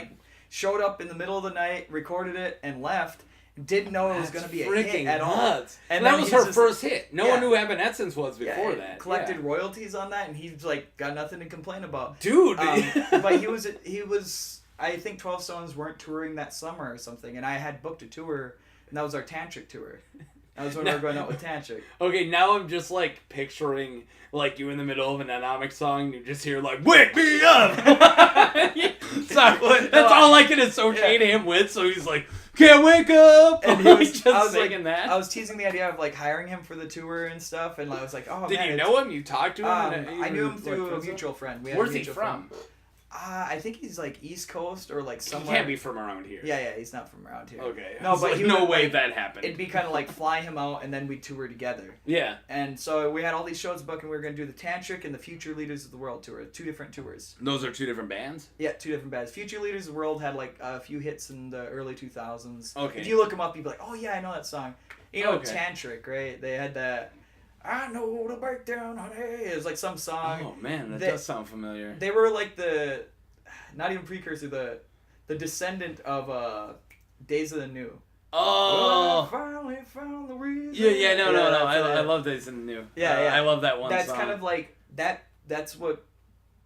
showed up in the middle of the night, recorded it, and left. Didn't know it was going to be a hit at all. And that was her first hit. No one knew Evanescence was before that. Collected royalties on that, and he's got nothing to complain about. Dude. But he was. I think 12 Stones weren't touring that summer or something, and I had booked a tour, and that was our Tantric tour. That was when we were going out with Tantric. Okay, now I'm just picturing you in the middle of an Anomic song, and you just hear wake me up! Sorry, that's all I can associate him with, so he's like, can't wake up! And he was just singing that. I was teasing the idea of hiring him for the tour and stuff, and I was like, oh Did man. you know him? You talked to him? I knew him through a mutual friend. Where's he from? I think he's East Coast or somewhere. He can't be from around here. Yeah, he's not from around here. Okay. No, but no way that happened. It'd be kind of fly him out and then we'd tour together. Yeah. And so we had all these shows booked and we were going to do the Tantric and the Future Leaders of the World tour. 2 different tours. Those are 2 different bands? Yeah, 2 different bands. Future Leaders of the World had a few hits in the early 2000s. Okay. If you look them up, you'd be like, oh yeah, I know that song. Okay. Tantric, right? They had that, I know the breakdown, honey. It was some song. Oh man, that does sound familiar. They were not even precursor, the descendant of Days of the New. Oh. Well, I finally found the reason. Yeah, no. I love Days of the New. Yeah. I love that one That's song. kind of that. That's what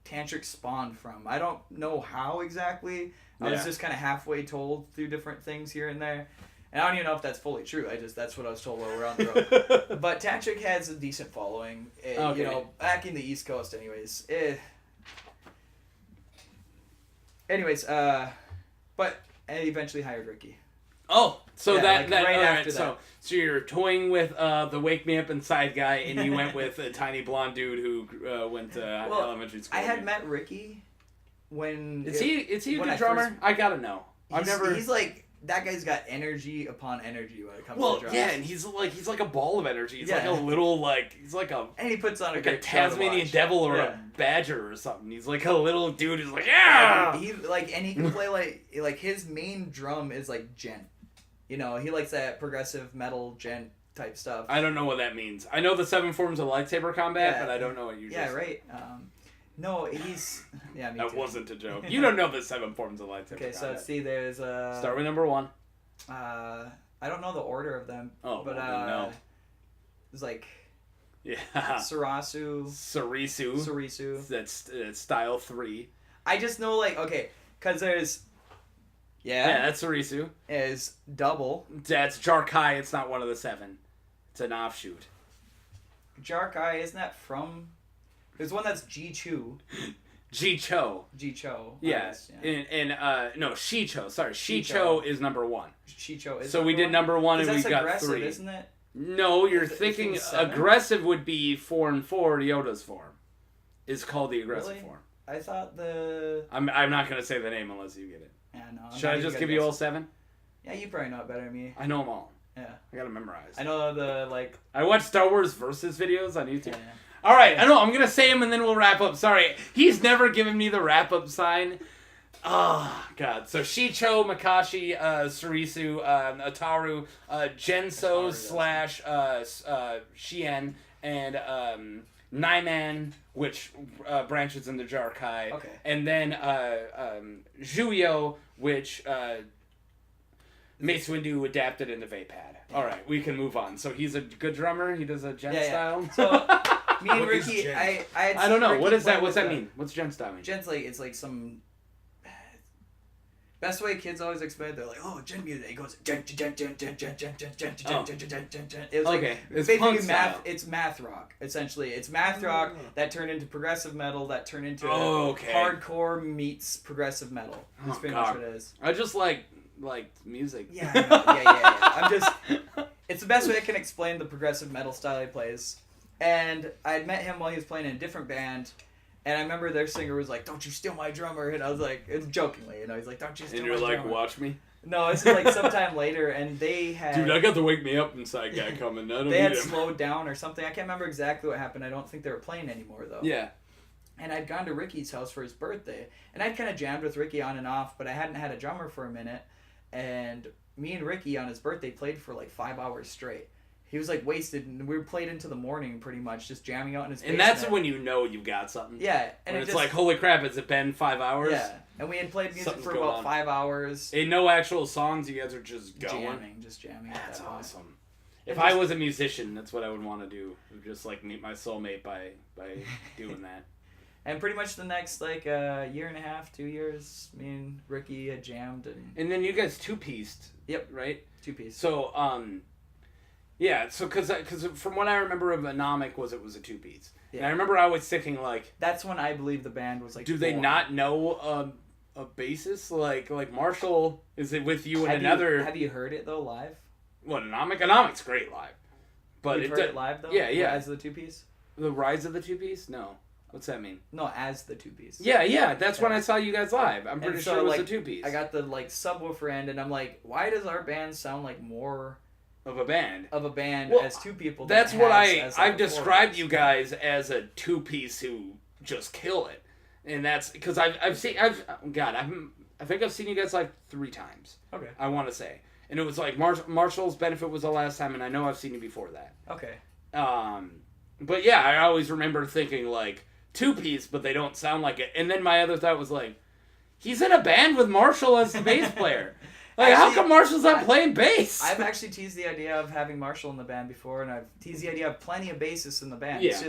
Tantric spawned from. I don't know how exactly. I was just kind of halfway told through different things here and there. And I don't even know if that's fully true. That's what I was told while we were on the road. But Tantric has a decent following. Back in the East Coast anyways. Anyways, but I eventually hired Ricky. Oh, so right right after that. So you're toying with the Wake Me Up Inside guy, and you went with a tiny blonde dude who went to elementary school. I had met Ricky when... Is he a good drummer? I gotta know. He's that guy's got energy upon energy when it comes to drums. Yeah, and he's like a ball of energy. He's like a little and he puts on a Tasmanian devil or a badger or something. He's like a little dude who's like, yeah. He and he can play his main drum is gent. He likes that progressive metal gent type stuff. I don't know what that means. I know the 7 forms of lightsaber combat, but I don't know what you. Yeah, right. No, he's... Yeah, me too. That wasn't a joke. You don't know the 7 forms of lightsaber Okay, so combat. let's see, there's... Start with number 1. I don't know the order of them. Oh, but no. It's Yeah. Sarisu. That's style 3. I just know, okay, because there's... Yeah, that's Sarisu. Is double. That's Jarkai. It's not one of the 7. It's an offshoot. Jarkai, isn't that from... There's one that's G-Chu. G-Cho. G-Cho. Yes. Yeah. No, Shicho. Sorry, Shicho is number 1. Shicho is So we did number 1 and we got 3. Isn't it? No, you're thinking aggressive would be 4 and 4. Yoda's form is called the aggressive form. I thought the... I'm not going to say the name unless you get it. Yeah, no. Should I just give you all 7? Yeah, you probably know it better than me. I know them all. Yeah. I got to memorize. I know I watch Star Wars Versus videos on YouTube. Yeah. All right, I know. I'm gonna say him and then we'll wrap up. Sorry, he's never given me the wrap up sign. Oh God. So Shicho, Makashi, Sarisu, Ataru, Genso / Shien, and Naiman, which branches into Jarkai. Okay. And then Juyo, which Mace Windu adapted into Vapad. All right, we can move on. So he's a good drummer. He does a Gen style. So Me and What is Ricky, gent? I had I don't seen know. Ricky What is play that? What's with that a- mean? What's gent style mean? Gent's like, it's like some... Best way kids always explain it, they're like, oh, gent music. It goes gent, gent, gent, gent, gent, gent, gent, gent, gent, gent, gent, gent, gent. It was like, Okay, it's basically punk math. style. It's math rock, essentially. It's math rock that turned into progressive metal, that turned into Okay. hardcore meets progressive metal. That's Oh, pretty God. much what it is. I just like music. Yeah, I know. Yeah. I'm just... It's the best way I can explain the progressive metal style he plays. And I had met him while he was playing in a different band. And I remember their singer was like, "Don't you steal my drummer." And I was like, it's jokingly, he's like, "Don't you steal And my you're like, drummer." watch me. No, this is like sometime later, and they had... Dude, I got the wake me up inside guy coming. I don't They need had him. slowed down or something. I can't remember exactly what happened. I don't think they were playing anymore, though. Yeah. And I'd gone to Ricky's house for his birthday. And I'd kind of jammed with Ricky on and off, but I hadn't had a drummer for a minute. And me and Ricky on his birthday played for like 5 hours straight. He was like wasted, and we played into the morning pretty much, just jamming out in his And basement. that's when you know you got something. Yeah. And When it it's like, holy crap, has it been 5 hours? Yeah. And we had played music Something's for going about on. 5 hours. And no actual songs, you guys are just going. Just jamming. at That's that point. awesome. If And I just- was a musician, that's what I would want to do. Just like meet my soulmate by doing that. And pretty much the next like year and a half, 2 years, me and Ricky had jammed And then you guys two-pieced. Yep. Right? two-piece. So, yeah, so because from what I remember of Anomic was it was a two-piece. Yeah. And I remember I was thinking like, That's when I believe the band was like. do they born. not know a bassist? Like Marshall, is it with you and Have another... Have you heard it though live? What, Anomic? Anomic's great live. But You've it heard do- it live though. Yeah. As the two-piece. The Rise of the Two-Piece? No. What's that mean? No, as the two-piece. Yeah, that's when I saw you guys live. I'm And pretty so, sure it was like, a two-piece I got the like subwoofer end, and I'm like, why does our band sound like more of a band. of a band Well, as two people? Than That's it what has as, like, I've a described four-piece. you guys as a two-piece who just kill it. And that's because I think I've seen you guys like 3 times. Okay. I want to say. And it was like Marshall's Benefit was the last time, and I know I've seen you before that. Okay. But yeah, I always remember thinking like two-piece, but they don't sound like it. And then my other thought was like, he's in a band with Marshall as the bass player. Like, how come Marshall's not playing bass? I've actually teased the idea of having Marshall in the band before, and I've teased the idea of plenty of bassists in the band. Yeah.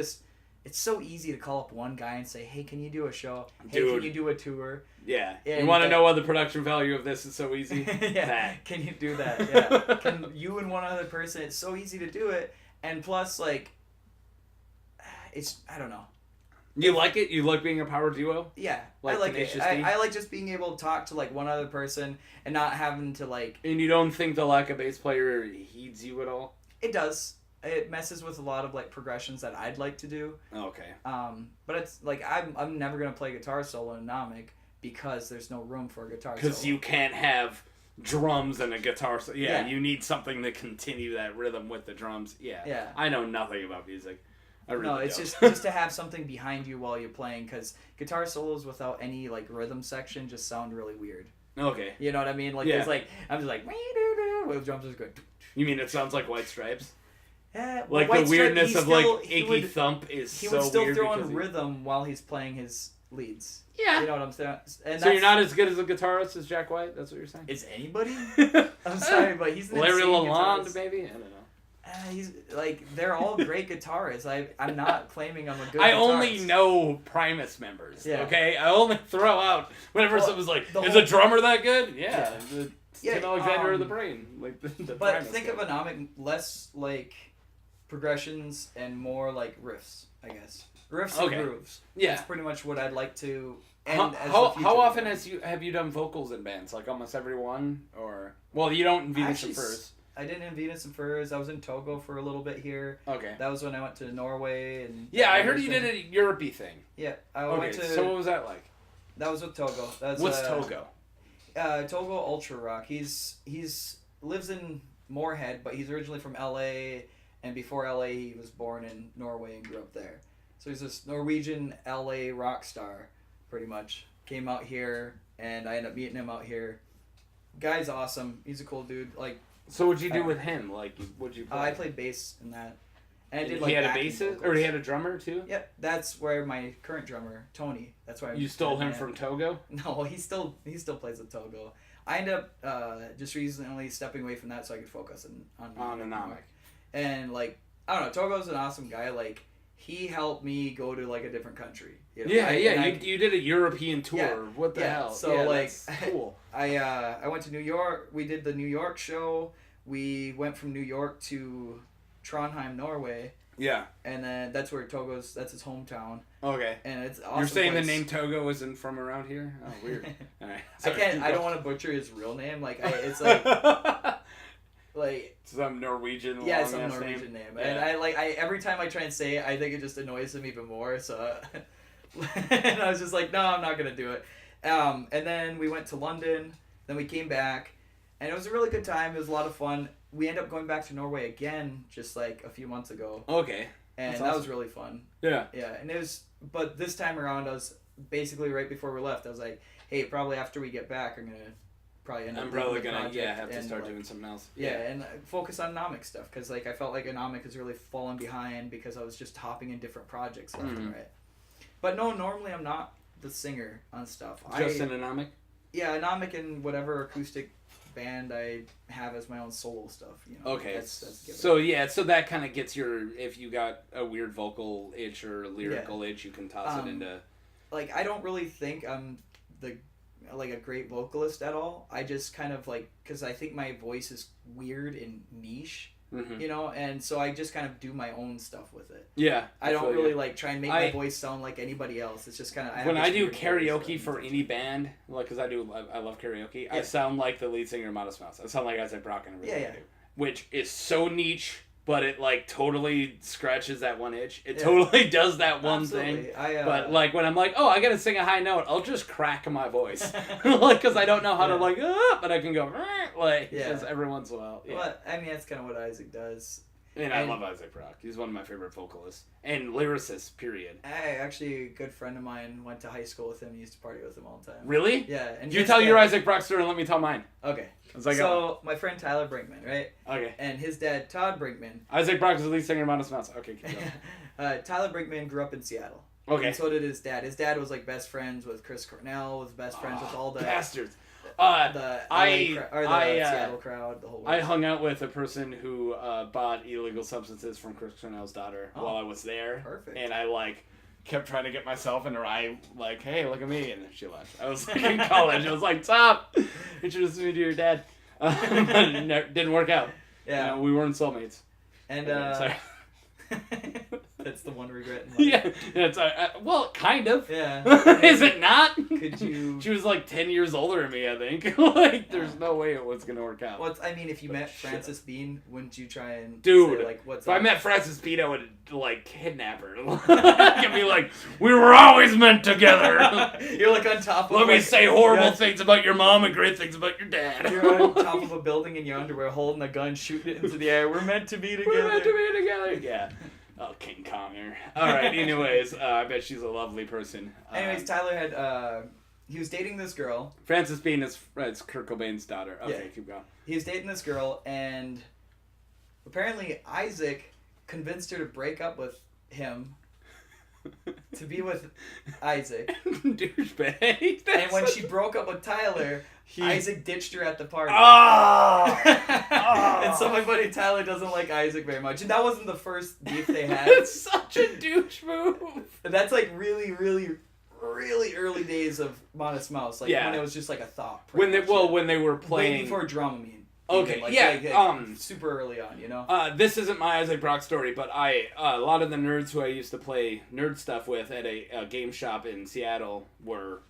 It's so easy to call up one guy and say, hey, can you do a show? Hey, Dude. can you do a tour? Yeah. Yeah, You want to that- know what the production value of this is so easy? Yeah. That. Can you do that? Yeah. Can you and one other person? It's so easy to do it, and plus, like, I don't know. You like it? You like being a power duo? Yeah, Like I like it. Tenacious D? I like just being able to talk to like one other person and not having to like. And you don't think the lack of bass player heeds you at all? It does. It messes with a lot of like progressions that I'd like to do. Okay. But it's like I'm never gonna play guitar solo in Anomic because there's no room for a guitar solo. Because you can't have drums and a guitar. Yeah. You need something to continue that rhythm with the drums. Yeah. Yeah. I know nothing about music. I really No, it's don't. just to have something behind you while you're playing, because guitar solos without any like rhythm section just sound really weird. Okay. You know what I mean? Like Yeah. there's like I'm just like with the drums just going. You mean it sounds like White Stripes? Yeah, Like White the Stripe, weirdness he of still- like he achy would- thump is He so would still weird throw because in rhythm while he's playing his leads. Yeah. You know what I'm saying? And So you're not as good as a guitarist as Jack White? That's what you're saying? Is anybody? I'm sorry, but he's an Larry insane Lalonde, guitarist. maybe? I don't know. He's like they're all great guitarists. I'm not claiming I'm a good. I guitarist. only know Primus members, Yeah. okay? I only throw out whenever Well, someone's like, the is whole- a drummer that good? Yeah. Yeah. The Yeah, Tim Alexander of the Brain. Like the But Primus think guy. of Anomic less like progressions and more like riffs. I guess riffs Okay. and grooves. Yeah. That's pretty much what I'd like to. How, End as how, the future how often band. have you done vocals in bands? Like almost every one? Or well, you don't in Venus Actually, and Furs. I did in Venus and Furs. I was in Togo for a little bit here. Okay. That was when I went to Norway and. Yeah, I heard you everything. did a Europe-y thing. Yeah, I Okay, went to. so what was that like? That was with Togo. That's What's Togo? Togo Ultra Rock. He's lives in Moorhead, but he's originally from L.A. And before L.A., he was born in Norway and grew up there. So he's this Norwegian L.A. rock star, pretty much. Came out here, and I ended up meeting him out here. Guy's awesome. He's a cool dude. Like So what'd you do with him? Like, what'd you play? I played bass in that. And I did like he had a backing bassist, vocals. or he had a drummer too. Yep, that's where my current drummer Tony. That's why You stole him from Togo. No, he still plays with Togo. I ended up just recently stepping away from that so I could focus on On Anomic. And like I don't know, Togo's an awesome guy. Like he helped me go to like a different country. You know? You did a European tour. Yeah, What the hell? So like, that's cool. I went to New York. We did the New York show. We went from New York to Trondheim, Norway. Yeah. And then that's where Togo's. That's his hometown. Okay. And it's awesome. You're saying place. the name Togo isn't from around here? Oh, weird. All right. Sorry, I don't want to butcher his real name. Like it's like. Like some Norwegian some Norwegian name. Yeah. And I every time I try and say it, I think it just annoys him even more, so and I was just like, no, I'm not gonna do it. And then we went to London, then we came back, and it was a really good time. It was a lot of fun. We ended up going back to Norway again just like a few months ago. Okay. And That's that awesome. was really fun. Yeah. Yeah, and it was, but this time around I was basically right before we left, I was like, hey, probably after we get back I'm gonna probably end up probably leaving the gonna project have to and, start like, doing something else. yeah, and focus on Anomic stuff, because like I felt like Anomic has really fallen behind because I was just hopping in different projects left and right. But no, normally I'm not the singer on stuff. Just in Anomic? Yeah, Anomic and whatever acoustic band I have as my own solo stuff. You know. Okay, that's so that kind of gets your, if you got a weird vocal itch or lyrical itch, you can toss it into. Like I don't really think I'm like a great vocalist at all. I just kind of like, because I think my voice is weird and niche, you know, and so I just kind of do my own stuff with it. Yeah, I don't really like try and make my voice sound like anybody else. It's just kind of when I do karaoke for any band, like because I love karaoke. I sound like the lead singer of Modest Mouse. I sound like Isaac Brock and everything I do, which is so niche. But it like totally scratches that one itch. It totally does that one thing. But like when I'm like, oh, I gotta sing a high note, I'll just crack my voice, like because I don't know how to like, but I can go like just every once in a while. Yeah. Well, I mean that's kind of what Isaac does. And I love Isaac Brock. He's one of my favorite vocalists and lyricists. Period. Actually, a good friend of mine went to high school with him. He used to party with him all the time. Really? Yeah. And you tell your Isaac Brock story and let me tell mine. Okay. Like, so my friend Tyler Brinkman, right? Okay. And his dad Todd Brinkman. Isaac Brock is the lead singer of Modest Mouse. Okay. Keep going. Tyler Brinkman grew up in Seattle. Okay. And so did his dad. His dad was like best friends with Chris Cornell. Was best friends with all the bastards. The Seattle crowd, the whole world. I hung out with a person who bought illegal substances from Chris Cornell's daughter while I was there. Perfect. And I like kept trying to get myself in her eye, like, hey, look at me, and then she left. I was like in college. I was like, Top, introduce me to your dad. Didn't work out. Yeah, you know, we weren't soulmates. And sorry. That's the one regret in life. Yeah, it's well, kind of. Yeah. Is it not? Could you? She was like 10 years older than me, I think. Like, there's no way it was gonna work out. Well, I mean, if you met Frances Bean, wouldn't you try and say, like, what's if up? I met Frances Bean, I would like kidnap her. I'd be like, we were always meant together. You're like on top of. Let me say horrible things about your mom and great things about your dad. You're on top of a building in your underwear, holding a gun, shooting it into the air. We're meant to be together. We're meant to be together. Yeah. Oh, King Konger. All right. Anyways, I bet she's a lovely person. Anyways, Tyler had he was dating this girl. Frances Bean is Kurt Cobain's daughter. Okay, keep going. He was dating this girl, and apparently Isaac convinced her to break up with him to be with Isaac. Douchebag. And when she broke up with Tyler, Isaac ditched her at the party. And so my buddy Tyler doesn't like Isaac very much. And that wasn't the first beef they had. It's such a douche move. And that's like really, really, really early days of Modest Mouse. Like when it was just like a thought. When they were playing. Way before Dramamine. Okay, super early on, you know? This isn't my Isaac Brock story, but a lot of the nerds who I used to play nerd stuff with at a game shop in Seattle were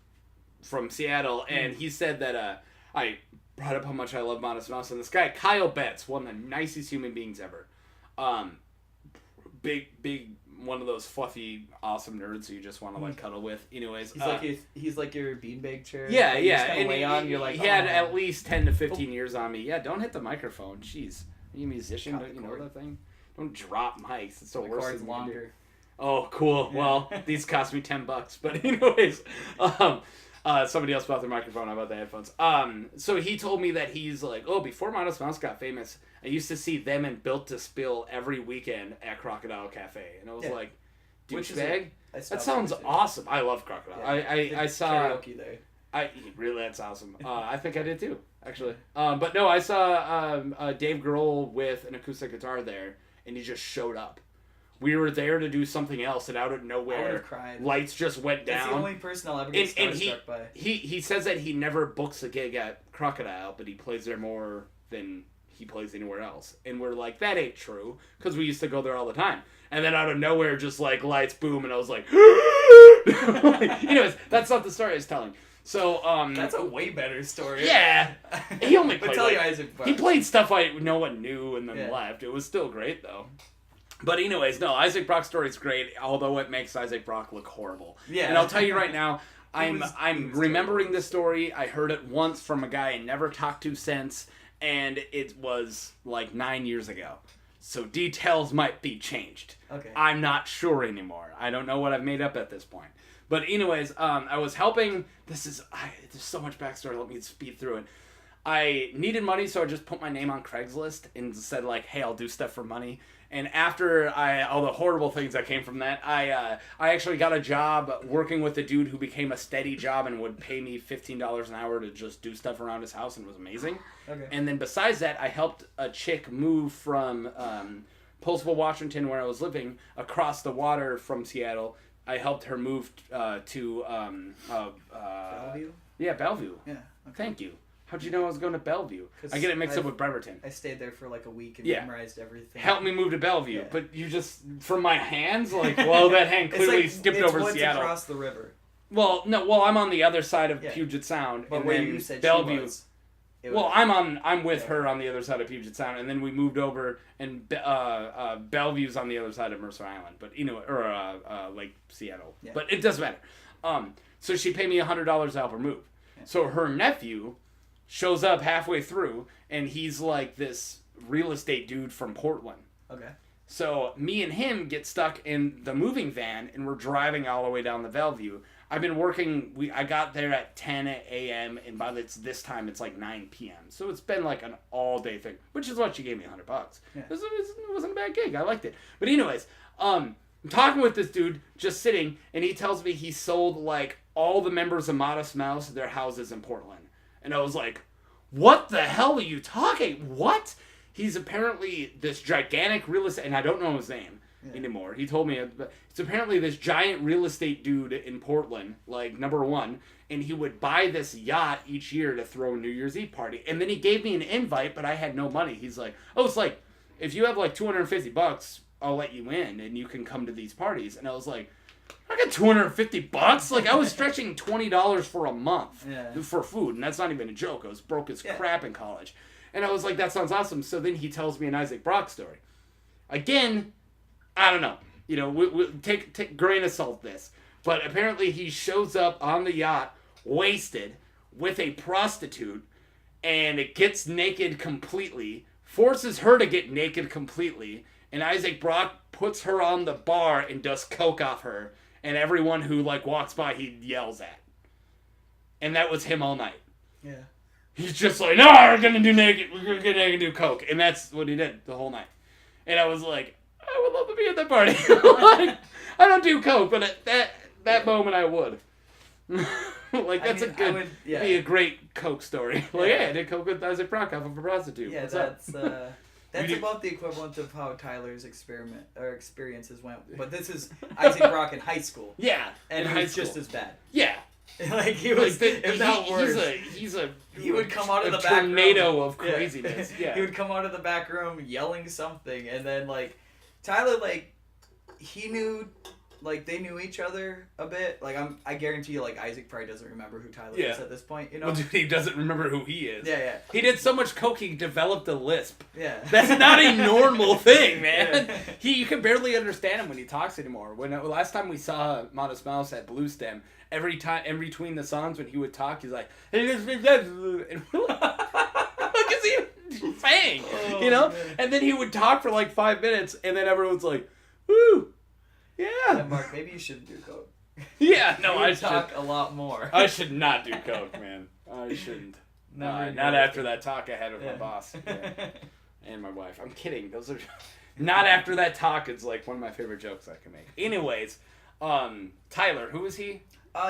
from Seattle, and he said that I brought up how much I love Modest Mouse, and this guy, Kyle Betts, one of the nicest human beings ever. Big, one of those fluffy, awesome nerds who you just want to like cuddle with. Anyways, he's like your beanbag chair. Yeah, like, yeah, and lay on. You're like, he had at least 10 to 15 years on me. Yeah, don't hit the microphone. Jeez, are you a musician? Don't you know that thing? Don't drop mics. It's the worst thing you can do. Oh, cool. Yeah. Well, these cost me $10, but anyways, somebody else bought the microphone. I bought the headphones. So he told me that he's like, oh, before Modest Mouse got famous, I used to see them and Built to Spill every weekend at Crocodile Cafe, and I was like, douchebag. That sounds awesome. I love Crocodile. Yeah. I saw karaoke there. Really, that's awesome. I think I did too, actually. But no, I saw Dave Grohl with an acoustic guitar there, and he just showed up We were there to do something else, and out of I would nowhere, have cried. lights just went down. It's the only person I'll ever get starstruck by. He says that he never books a gig at Crocodile, but he plays there more than he plays anywhere else. And we're like, that ain't true, because we used to go there all the time. And then out of nowhere, just like lights boom, and I was like, anyways, that's not the story I was telling. So, that's a way better story. Yeah. He only played, tell you Isaac Brock. He played stuff no one knew and then left. It was still great, though. But anyways, no, Isaac Brock's story is great, although it makes Isaac Brock look horrible. Yeah. And I'll tell you right now, I'm remembering terrible. this story. I heard it once from a guy I never talked to since, and it was like 9 years ago. So details might be changed. Okay. I'm not sure anymore. I don't know what I've made up at this point. But anyways, I was helping. There's so much backstory. Let me speed through it. I needed money, so I just put my name on Craigslist and said, like, hey, I'll do stuff for money. And after all the horrible things that came from that, I actually got a job working with a dude who became a steady job and would pay me $15 an hour to just do stuff around his house, and it was amazing. Okay. And then besides that, I helped a chick move from Postville, Washington, where I was living, across the water from Seattle. I helped her move to Bellevue? Yeah, Bellevue. Yeah. Okay. Thank you. How'd you know I was going to Bellevue? I get it mixed up with Bremerton. I stayed there for like a week and Yeah. memorized everything. Help me move to Bellevue. Yeah. But you just, from my hands, like, well, that hand clearly skipped over woods Seattle. Across the river. Well, I'm on the other side of Yeah. Puget Sound. But and where then you said Bellevue. she was. Well, I'm with her on the other side of Puget Sound, and then we moved over, and Bellevue's on the other side of Mercer Island, but Lake Seattle. Yeah. But it doesn't matter. So she paid me $100 to help her move. Yeah. So her nephew shows up halfway through, and he's like this real estate dude from Portland. Okay. So me and him get stuck in the moving van, and we're driving all the way down the Bellevue. I've been working. I got there at 10 a.m. and by this time it's like 9 p.m. So it's been like an all day thing, which is what she gave me $100. Yeah. It wasn't a bad gig. I liked it. But anyways, I'm talking with this dude just sitting, and he tells me he sold like all the members of Modest Mouse their houses in Portland, and I was like, "What the hell are you talking? What?" He's apparently this gigantic real estate, and I don't know his name anymore. He told me it's apparently this giant real estate dude in Portland, like number one, and he would buy this yacht each year to throw a New Year's Eve party. And then he gave me an invite, but I had no money. He's like, "Oh, it's like if you have like $250, I'll let you in, and you can come to these parties." And I was like, I got $250. Like I was stretching $20 for a month for food, and that's not even a joke. I was broke as crap in college. And I was like, that sounds awesome. So then he tells me an Isaac Brock story. Again, I don't know. You know, we take grain of salt this. But apparently he shows up on the yacht, wasted, with a prostitute, and it gets naked completely, forces her to get naked completely, and Isaac Brock puts her on the bar and does coke off her, and everyone who, like, walks by, he yells at. And that was him all night. Yeah. He's just like, no, we're gonna do naked. We're gonna get naked and do coke, and that's what he did the whole night. And I was like, I would love to be at that party. Like, I don't do coke, but at that moment I would. Like that's be a great coke story. Like, yeah, I did coke with Isaac Brock off of a prostitute. Yeah, What's that's about the equivalent of how Tyler's experiences went. But this is Isaac Brock in high school. Yeah, and it was just as bad. Yeah. Like he was, if not worse. He would come out of the back room. Tornado of craziness. Yeah. He would come out of the back room yelling something, and then like Tyler, like he knew, like they knew each other a bit. Like I guarantee you, like Isaac probably doesn't remember who Tyler is at this point. You know, well, dude, he doesn't remember who he is. Yeah. He did so much coke he developed a lisp. Yeah, that's not a normal thing, man. You can barely understand him when he talks anymore. When last time we saw Modest Mouse at Blue Stem. Every time, in between the songs, when he would talk, he's like, and we're like, what is he saying? You know? Man. And then he would talk for like 5 minutes, and then everyone's like, woo, yeah. Mark, maybe you shouldn't do coke. Yeah, no, I should. talk a lot more. I should not do coke, man. I shouldn't. Not after that talk I had with my boss. Yeah. And my wife. I'm kidding. Those are... Not after that talk, it's like one of my favorite jokes I can make. Anyways, Tyler, who is he?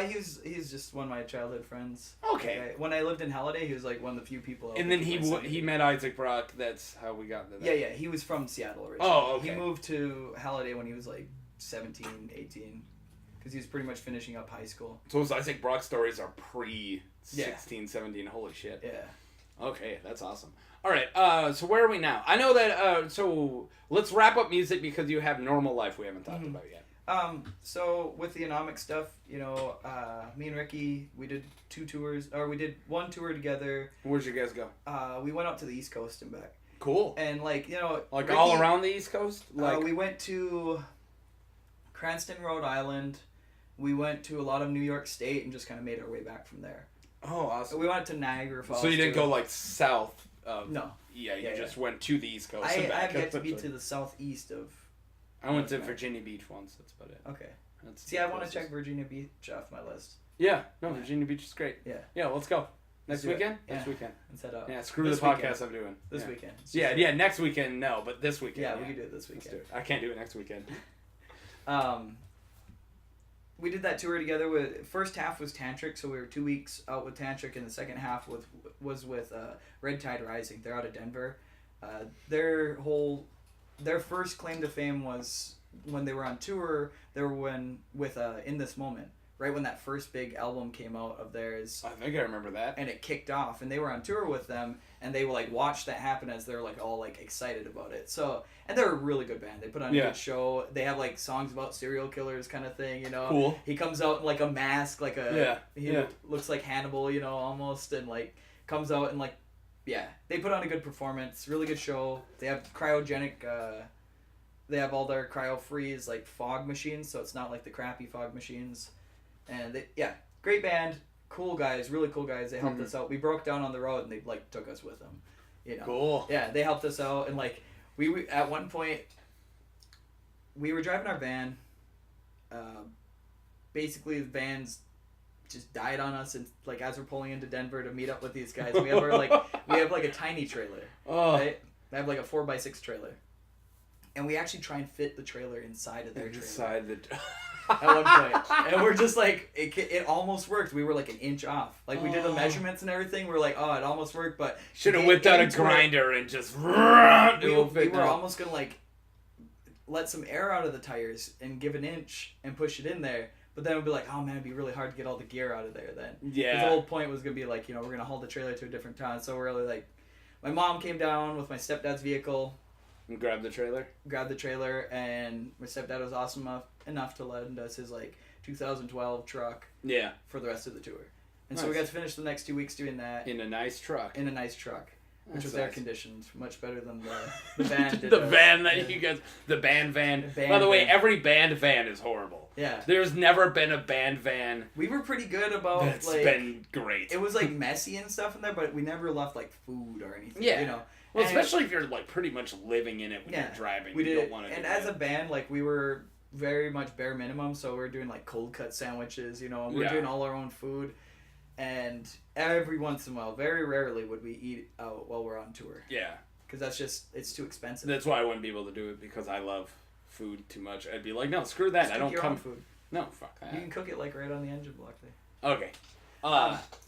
He's just one of my childhood friends. Okay. Like, when I lived in Halliday, he was like one of the few people. And then he met Isaac Brock. That's how we got into that. Yeah. He was from Seattle originally. Oh, okay. He moved to Halliday when he was like 17, 18. Because he was pretty much finishing up high school. So those Isaac Brock stories are pre-16, 17. Holy shit. Yeah. Okay, that's awesome. All right, so where are we now? I know that, so let's wrap up music because you have normal life we haven't talked about yet. So with the Anomic stuff, you know, me and Ricky, we did we did one tour together. Where'd you guys go? We went out to the East Coast and back. Cool. And like, you know, like Ricky, all around the East Coast? Like we went to Cranston, Rhode Island. We went to a lot of New York State and just kind of made our way back from there. Oh, awesome. We went to Niagara Falls. So you didn't go like south of... No. Yeah, you just went to the East Coast. I have yet to be to the southeast of... I went to Virginia Beach once. That's about it. Okay. That's I want to check Virginia Beach off my list. Yeah. No, Virginia Beach is great. Yeah. Yeah, let's go. Next weekend? Yeah. Next weekend. And set up. Yeah, screw this the podcast weekend. I'm doing. This weekend. Yeah, next weekend, no, but this weekend. Yeah, we can do it this weekend. Let's do it. I can't do it next weekend. We did that tour together. First half was Tantric, so we were 2 weeks out with Tantric, and the second half was with Red Tide Rising. They're out of Denver. Their first claim to fame was when they were on tour. They were with In This Moment, right when that first big album came out of theirs. I think I remember that. And it kicked off, and they were on tour with them, and they like watched that happen as they're like all like excited about it. So, and they're a really good band. They put on a good show. They have like songs about serial killers kind of thing, you know. Cool. He comes out in like a mask, like he looks like Hannibal, you know, almost, and like comes out and like, yeah, they put on a good performance, really good show. They have cryogenic, they have all their cryo freeze like fog machines, so it's not like the crappy fog machines. And great band, cool guys, really cool guys. They helped us out. We broke down on the road and they like took us with them, you know. Cool. Yeah, they helped us out, and like we at one point we were driving our van. Basically, the van's just died on us, and like as we're pulling into Denver to meet up with these guys, we have a tiny trailer. Oh. Right? They have like a 4x6 trailer, and we actually try and fit the trailer inside of their trailer. At one point, and we're just like it almost worked. We were like an inch off. Like we did the measurements and everything. We're like, oh, it almost worked, but should have whipped out a grinder and just. We were almost gonna like let some air out of the tires and give an inch and push it in there. But then it would be like, oh man, it'd be really hard to get all the gear out of there then. Yeah. The whole point was gonna be like, you know, we're gonna haul the trailer to a different town. So we're really like, my mom came down with my stepdad's vehicle. And grabbed the trailer, and my stepdad was awesome enough to lend us his like 2012 truck. Yeah. For the rest of the tour, and so we got to finish the next 2 weeks doing that in a nice truck. Which was air conditioned, much better than the van did. The band van. By the way, every band van is horrible. Yeah. There's never been a band van. We were pretty good about that's like. Been great. It was like messy and stuff in there, but we never left like food or anything. Yeah. You know. Well, especially if you're like pretty much living in it when you're driving. We did. Don't want to. And as a band, like we were very much bare minimum, so we're doing like cold cut sandwiches, you know, and we're doing all our own food. And every once in a while, very rarely would we eat out while we're on tour. Yeah. Because it's too expensive. That's why I wouldn't be able to do it, because I love food too much. I'd be like, no, screw that. Just I don't your come. Own food. No, fuck that. You can cook it like right on the engine block there. Okay.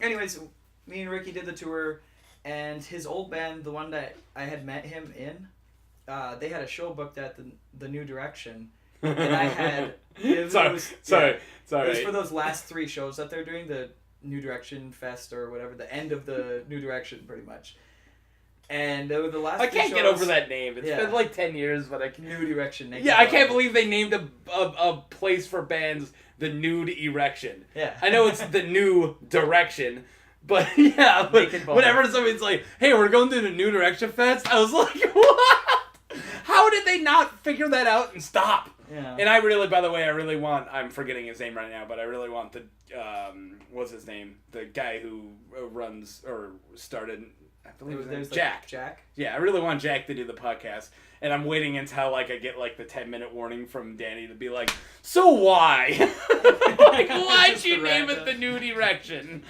Anyways, me and Ricky did the tour, and his old band, the one that I had met him in, they had a show booked at the New Direction. And I had. Sorry. It was for those last 3 shows that they're doing, the New Direction Fest or whatever, the end of the New Direction, pretty much. And they were the last. I can't get over that name. It's been like 10 years, but I can. New Direction. I can't believe they named a place for bands the Nude Erection. Yeah. I know it's the New Direction, but yeah, but whenever somebody's like, "Hey, we're going to the New Direction Fest," I was like, "What? How did they not figure that out and stop?" Yeah. And I really want, I'm forgetting his name right now, but I really want the, what's his name? The guy who runs, or started, I believe it was Jack. Jack? Yeah, I really want Jack to do the podcast. And I'm waiting until, like, I get, like, the 10-minute warning from Danny to be like, so why? Like, why'd you name it the Nude Erection?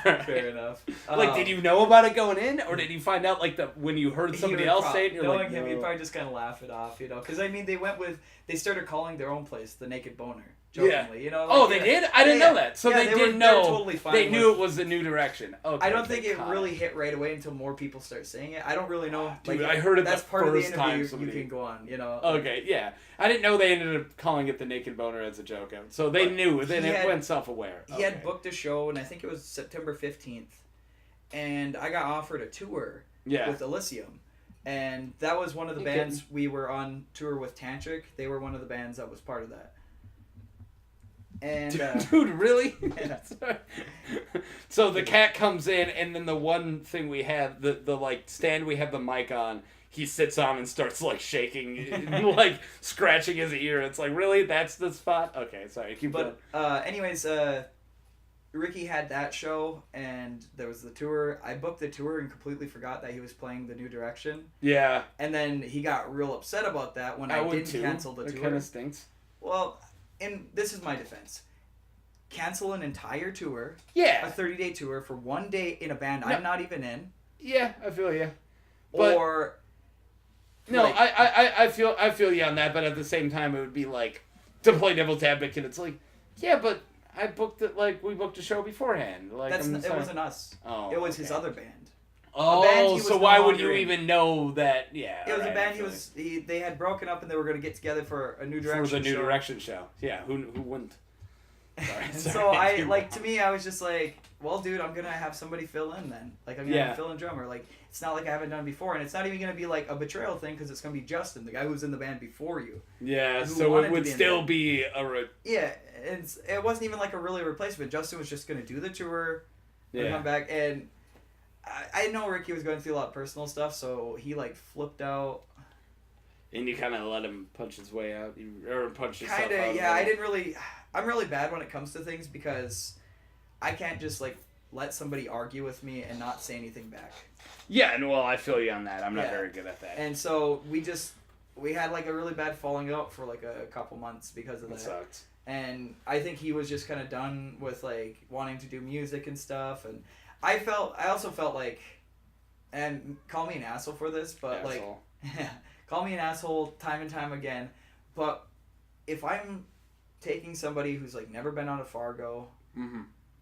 Fair enough. Like, did you know about it going in? Or did you find out, like, when you heard somebody else say it? Knowing him, he'd probably just kind of laugh it off, you know? Because, I mean, they started calling their own place the Naked Boner. jokingly. You know. Oh, they did? I didn't know that. So they didn't know. They were totally fine they knew it was the New Direction. Okay. I don't think it really hit right away until more people start saying it. I don't really know. Dude, I heard it that's the part first of the interview. You can go on. You know. Okay, yeah. I didn't know they ended up calling it the Naked Boner as a joke. So they knew. Then it went self-aware. He had booked a show, and I think it was September 15th, and I got offered a tour with Elysium. And that was one of the bands we were on tour with. Tantric. They were one of the bands that was part of that. And dude, really? Yeah. So the cat comes in, and then the one thing we have, the like stand we have the mic on, he sits on and starts like shaking, like scratching his ear. It's like, really? That's the spot? Okay, sorry. Keep going. Anyways, Ricky had that show, and there was the tour. I booked the tour and completely forgot that he was playing the New Direction. Yeah. And then he got real upset about that when I didn't cancel the tour. It kind of stinks. Well, and this is my defense. Cancel an entire tour. Yeah. A 30-day tour for one day in a band I'm not even in. Yeah, I feel you. But, or... No, like, I feel you on that, but at the same time it would be like, to play devil's advocate, it's like, yeah, but I booked it, like, we booked a show beforehand. Like, it wasn't us. Oh, it was his other band. Oh, so why would you even know that? Yeah, it was a band. They had broken up and they were going to get together for a New Direction show. For the New Direction show. Yeah, who wouldn't? Sorry, so to me, I was just like, well, dude, I'm going to have somebody fill in then. Like, I'm going to fill in drummer. Like, it's not like I haven't done before, and it's not even going to be like a betrayal thing because it's going to be Justin, the guy who was in the band before you. Yeah, so it would still be yeah, it wasn't even like a really replacement. Justin was just going to do the tour, come back, and I know Ricky was going through a lot of personal stuff, so he like flipped out. And you kind of let him punch his way out, or punch yourself out. Kind of, yeah. I didn't really. I'm really bad when it comes to things because I can't just like let somebody argue with me and not say anything back. Yeah, and well, I feel you on that. I'm not very good at that. And so we had like a really bad falling out for like a couple months because of that. That sucks. And I think he was just kind of done with like wanting to do music and stuff, and I also felt like, and call me an asshole for this, but asshole. Like, call me an asshole time and time again, but if I'm taking somebody who's like never been on a Fargo,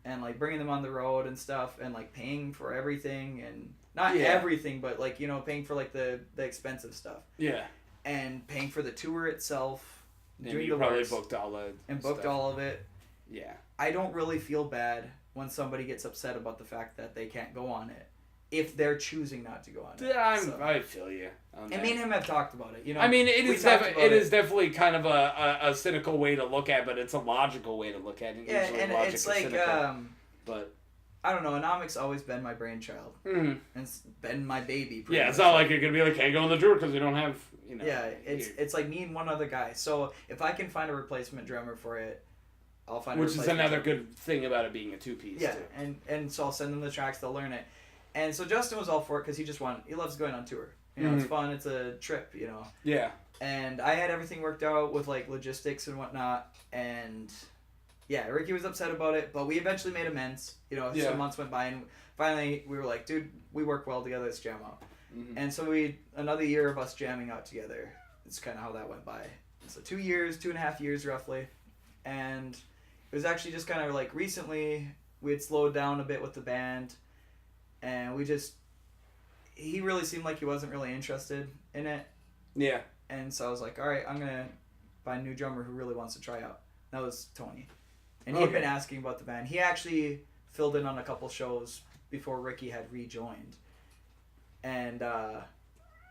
and like bringing them on the road and stuff, and like paying for everything, and not everything, but like, you know, paying for like the expensive stuff. Yeah. And paying for the tour itself, doing the probably booked all the booked all of it. Yeah. I don't really feel bad when somebody gets upset about the fact that they can't go on it if they're choosing not to go on it. Yeah, I feel you. And me and him have talked about it. You know, I mean, it is definitely kind of a cynical way to look at it, but it's a logical way to look at it. Yeah, and it's like, but I don't know. Anomic's always been my brainchild, and it's been my baby. Yeah, it's not like you're gonna be like, "Hey, go on the tour" because we don't have, you know. Yeah, it's like me and one other guy. So if I can find a replacement drummer for it, I'll find. Which is another good thing about it being a 2-piece. Yeah, too. and so I'll send them the tracks. They'll learn it, and so Justin was all for it because he loves going on tour. You know, it's fun. It's a trip. You know. Yeah. And I had everything worked out with like logistics and whatnot, and yeah, Ricky was upset about it, but we eventually made amends. You know, some months went by, and finally we were like, dude, we work well together. Let's jam out. And so another year of us jamming out together. It's kind of how that went by. So 2.5 years roughly, and it was actually just kind of like recently we had slowed down a bit with the band, and he really seemed like he wasn't really interested in it. Yeah. And so I was like, all right, I'm going to find a new drummer who really wants to try out. That was Tony. And he'd been asking about the band. He actually filled in on a couple shows before Ricky had rejoined. And I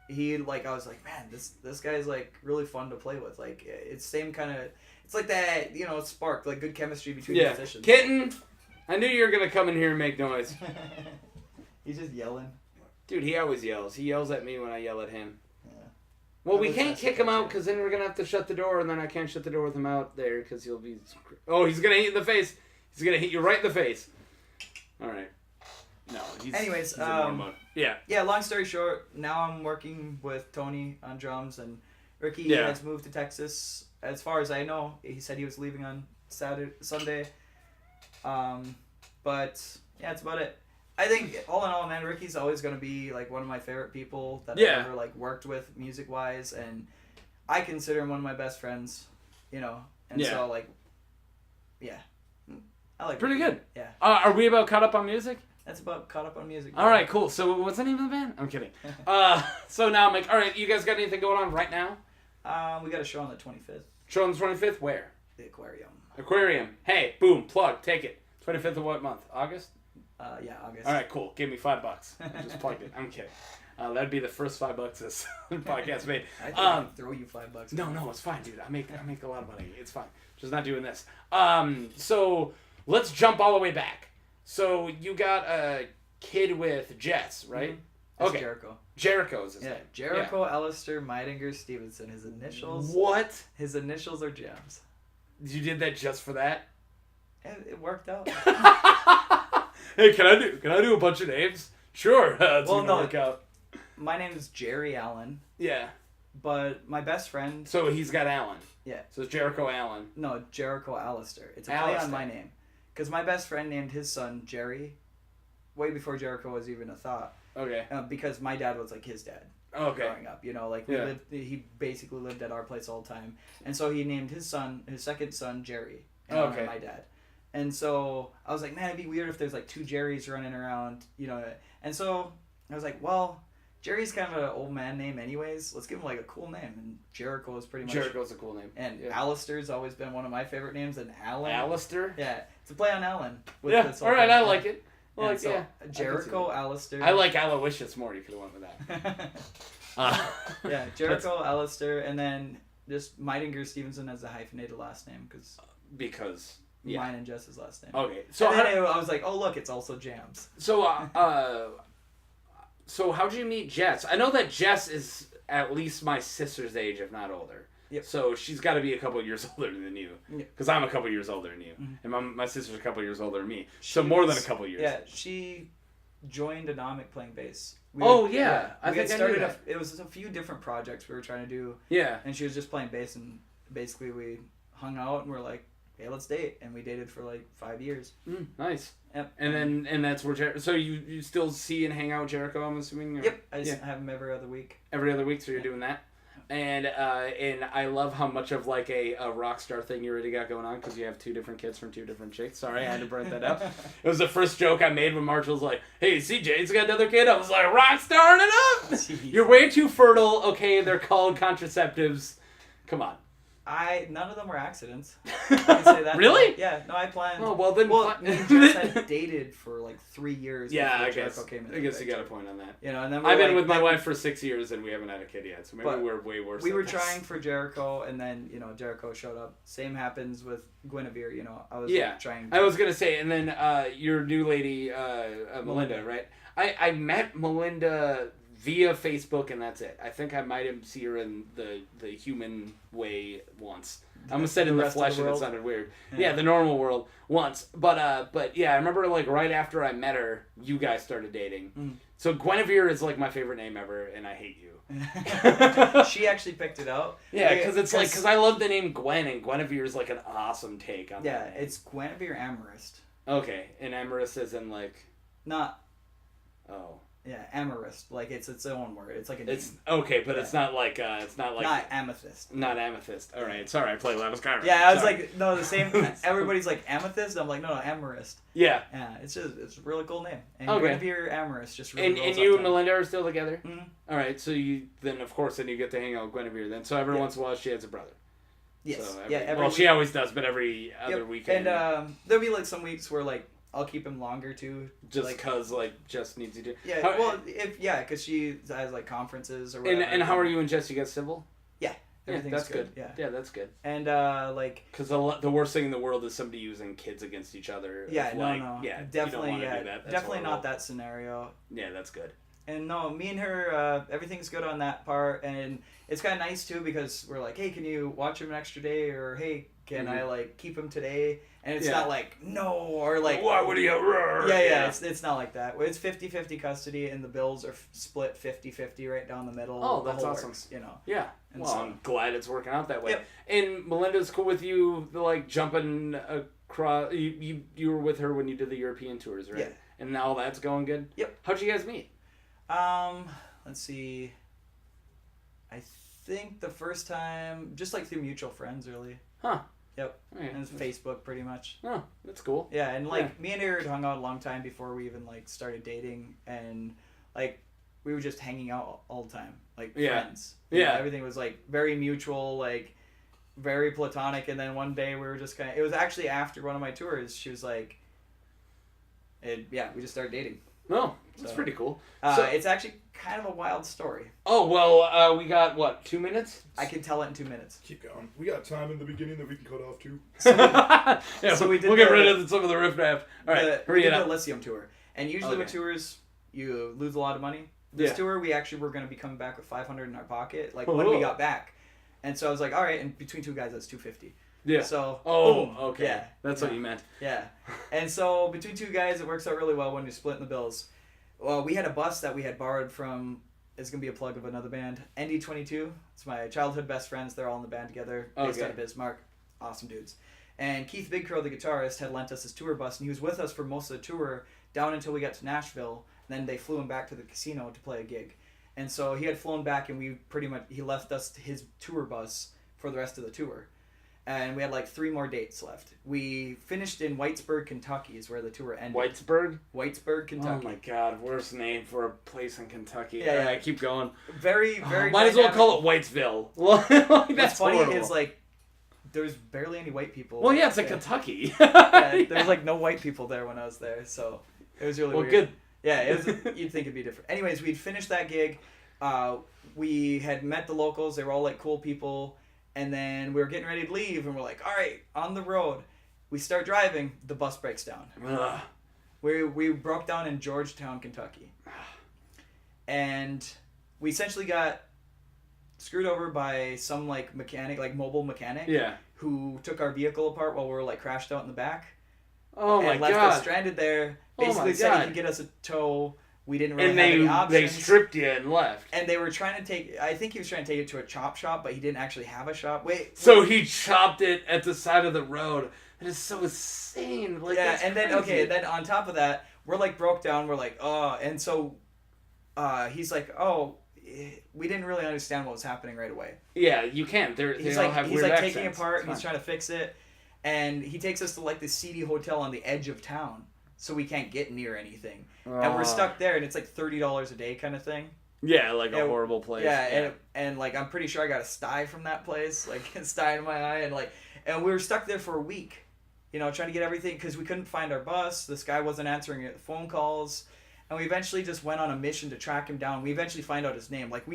was like, man, this guy's like really fun to play with. Like, it's same kind of, it's like that, you know, spark, like good chemistry between musicians. Kitten, I knew you were going to come in here and make noise. He's just yelling. Dude, he always yells. He yells at me when I yell at him. Yeah. Well, we can't kick him out because then we're going to have to shut the door, and then I can't shut the door with him out there because he'll be... Oh, he's going to hit you in the face. He's going to hit you right in the face. All right. No, Anyways, he's in more mode. Yeah. Yeah, long story short, now I'm working with Tony on drums, and Ricky has moved to Texas. As far as I know, he said he was leaving on Sunday. But, yeah, that's about it. I think, all in all, man, Ricky's always going to be, like, one of my favorite people that I've ever, like, worked with music-wise, and I consider him one of my best friends, you know, and so, like, Yeah. I like Pretty good. Yeah. Are we about caught up on music? That's about caught up on music. All right, cool. So what's the name of the band? I'm kidding. So now I'm like, all right, you guys got anything going on right now? We got a show on the 25th. Show on the 25th? Where? The Aquarium. Aquarium. Hey, boom, plug, take it. 25th of what month? August? Yeah, August. All right, cool. Give me $5. I just plugged it. I'm kidding. That'd be the first $5 this podcast made. I think I can throw you $5. No, it's fine, dude. I make a lot of money. It's fine. Just not doing this. So let's jump all the way back. So you got a kid with Jess, right? Mm-hmm. Okay. Jericho's his name. Jericho Alistair Meidinger Stevenson. His initials. What? His initials are Jams. You did that just for that? It worked out. Hey, can I do a bunch of names? Sure. It's gonna work out. My name is Jerry Allen. Yeah. But my best friend. So he's got Allen. Yeah. So it's Jericho Allen. No, Jericho Alistair. It's a play on my name. Because my best friend named his son Jerry way before Jericho was even a thought. Okay. Because my dad was like his dad. Okay. Growing up, like he basically lived at our place all the time, and so he named his second son Jerry, and honored my dad. And so I was like, man, it'd be weird if there's like two Jerrys running around, And so I was like, well, Jerry's kind of an old man name anyways. Let's give him like a cool name, and Jericho is pretty much. Jericho's a cool name. And Alistair's always been one of my favorite names, and Alan. Alistair. Yeah, it's a play on Alan. All right, I like it. Jericho, Alistair. I like Aloysius more. You could have went with that. Yeah, Jericho, Alistair, and then just Meidinger Stevenson as a hyphenated last name because mine and Jess's last name. Okay, so I was like, oh look, it's also Jams. So so how'd you meet Jess? I know that Jess is at least my sister's age, if not older. Yep. So she's got to be a couple years older than you, because I'm a couple years older than you, and my sister's a couple years older than me. So more than a couple years. Yeah, she joined Anomic playing bass. I think started. It was a few different projects we were trying to do. Yeah. And she was just playing bass, and basically we hung out and we're like, hey, let's date, and we dated for like 5 years. Nice. Yep. And that's where so you still see and hang out with Jericho, I'm assuming? Or? Yep. I have him every other week. Every other week, so you're doing that. And I love how much of like a rock star thing you already got going on, because you have two different kids from two different chicks. Sorry, I had to bring that up. It was the first joke I made when Marshall was like, hey, see, Jade's got another kid. I was like, rock starring it up. Jeez. You're way too fertile. Okay, they're called contraceptives. Come on. None of them were accidents. I can say that. Really? Yeah. No, I planned. Oh, well then. We just had dated for like 3 years. Yeah, before I Jericho came in. I guess you got a point on that. And then I've been with my wife for 6 years and we haven't had a kid yet, so maybe we're way worse. We were trying for Jericho, and then Jericho showed up. Same happens with Guinevere. I was trying. I was gonna say, and then your new lady, Melinda, right? I met Melinda via Facebook, and that's it. I think I might have seen her in the human way once. I almost said in the flesh, and it sounded weird. Yeah, the normal world once. But yeah, I remember like right after I met her, you guys started dating. So Guinevere is like my favorite name ever, and I hate you. She actually picked it out. Yeah, because I love the name Gwen, and Guinevere is like an awesome take on that. Yeah, it's Guinevere Amarist. Okay, and Amarist is in like. Not. Oh. Yeah, Amarist. Like it's its own word. It's like a name. It's okay, but it's not like not amethyst. Not amethyst. All right, sorry, I play loud as Yeah, I was like, no, the same. Everybody's like amethyst. I'm like, no, Amarist. Yeah. Yeah, it's a really cool name. And okay. Guinevere Amarist just really and you and Melinda are still together. Mm-hmm. All right, so you get to hang out with Guinevere then. So every once in a while she has a brother. Yes. So she always does, but every other weekend. And there'll be like some weeks where like I'll keep him longer too, just because Jess needs you to. Yeah, because she has like conferences or whatever. And how are you and Jess? You got civil? Yeah, everything's that's good. Yeah, that's good. And because the worst thing in the world is somebody using kids against each other. Yeah, no, yeah, definitely, you don't do that. Definitely not that scenario. Yeah, that's good. And no, me and her, everything's good on that part, and it's kind of nice too because we're like, hey, can you watch him an extra day, or hey, can I like keep him today? And it's not like no, or like why would he? Yeah. It's not like that. It's 50-50 custody, and the bills are split 50-50 right down the middle. Oh, that's awesome. Works, Yeah. And well, I'm glad it's working out that way. Yep. And Melinda's cool with you, like jumping across. You were with her when you did the European tours, right? Yeah. And now that's going good. Yep. How'd you guys meet? Let's see. I think the first time, just like through mutual friends, really. Huh. Yep. Right. And it's Facebook pretty much. Oh, that's cool. Yeah, and like me and her had hung out a long time before we even like started dating, and like we were just hanging out all the time, like friends. You know, everything was like very mutual, like very platonic. And then one day we were just it was actually after one of my tours. She was like, we just started dating. Oh, that's pretty cool. So it's actually kind of a wild story. Oh, well, we got, what, 2 minutes? I can tell it in 2 minutes. Keep going. We got time in the beginning that we can cut off too. So we did we'll get rid of some of the riff-raff. All right, we did the Elysium tour. And usually with tours, you lose a lot of money. This tour, we actually were going to be coming back with $500 in our pocket, like when we got back. And so I was like, all right, and between two guys, that's $250. Yeah. So. Oh, okay. Yeah. That's what you meant. Yeah. And so between two guys, it works out really well when you're splitting the bills. Well, we had a bus that we had borrowed from. It's gonna be a plug of another band, ND22. It's my childhood best friends. They're all in the band together, based out of Bismarck. Awesome dudes. And Keith Big Crow, the guitarist, had lent us his tour bus, and he was with us for most of the tour down until we got to Nashville. And then they flew him back to the casino to play a gig. And so he had flown back, and he left us his tour bus for the rest of the tour. And we had like 3 more dates left. We finished in Whitesburg, Kentucky is where the tour ended. Whitesburg, Kentucky. Oh my god, worst name for a place in Kentucky. Yeah, All right, keep going. Very might as well call it Whitesville. What's funny is like, there's barely any white people. Well, yeah, it's like Kentucky. There's like no white people there when I was there, so it was really weird. Good. Yeah, you'd think it'd be different. Anyways, we'd finished that gig. We had met the locals. They were all like cool people. And then we were getting ready to leave, and we're like, all right, on the road. We start driving, the bus breaks down. We broke down in Georgetown, Kentucky. And we essentially got screwed over by some like mechanic, like mobile mechanic, who took our vehicle apart while we were like crashed out in the back. Oh my god. And left us stranded there. Basically said he could get us a tow. We didn't really have any options. They stripped you and left. And they were trying to I think he was trying to take it to a chop shop, but he didn't actually have a shop. So he chopped it at the side of the road. That is so insane. Like, yeah, and then, crazy. then on top of that, we're like broke down. We're like, oh. And so he's like, oh, we didn't really understand what was happening right away. Yeah, you can't. He's like taking it apart, and he's trying to fix it. And he takes us to like this seedy hotel on the edge of town. So we can't get near anything. And we're stuck there, and it's like $30 a day kind of thing. Yeah, like a horrible place. Yeah, and like I'm pretty sure I got a sty from that place, like a sty in my eye, and we were stuck there for a week, trying to get everything, because we couldn't find our bus. This guy wasn't answering phone calls, and we eventually just went on a mission to track him down. We eventually find out his name. Like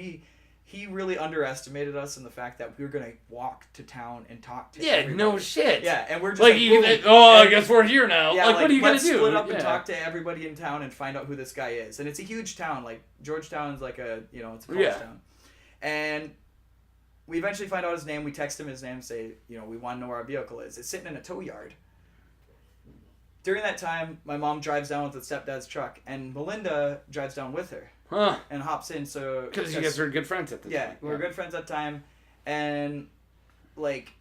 he really underestimated us in the fact that we were gonna walk to town and talk to everybody. No shit. Yeah, and we're just I guess we're here now. Yeah, what are you gonna do? Split up and talk to everybody in town and find out who this guy is. And it's a huge town. Like Georgetown's like it's a college town. And we eventually find out his name. We text him his name, say, we want to know where our vehicle is. It's sitting in a tow yard. During that time, my mom drives down with the stepdad's truck, and Melinda drives down with her. Huh. And hops in, so... Because you guys were good friends at the time. Yeah, we were good friends at the time. And, like,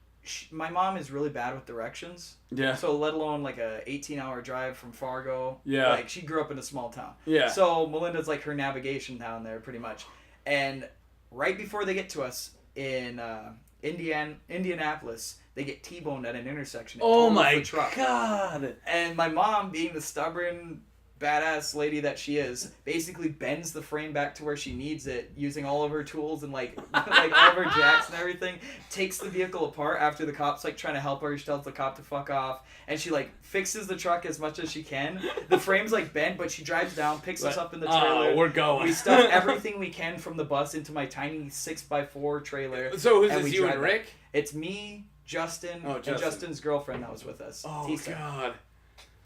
my mom is really bad with directions. Yeah. So, let alone, like, a 18-hour drive from Fargo. Yeah. Like, she grew up in a small town. Yeah. So, Melinda's, like, her navigation down there, pretty much. And right before they get to us in Indianapolis, they get T-boned at an intersection. Oh, my God. And my mom, being the stubborn... badass lady that she is, basically bends the frame back to where she needs it using all of her tools and like all of her jacks and everything, takes the vehicle apart after the cop's like trying to help her. She tells the cop to fuck off, and she like fixes the truck as much as she can. The frame's like bent, but she drives down, picks us up in the trailer. We're going. We stuff everything we can from the bus into my tiny 6x4 trailer. So who's this, you and Rick? It's me, Justin, and Justin's girlfriend that was with us. Oh, Tisa. God.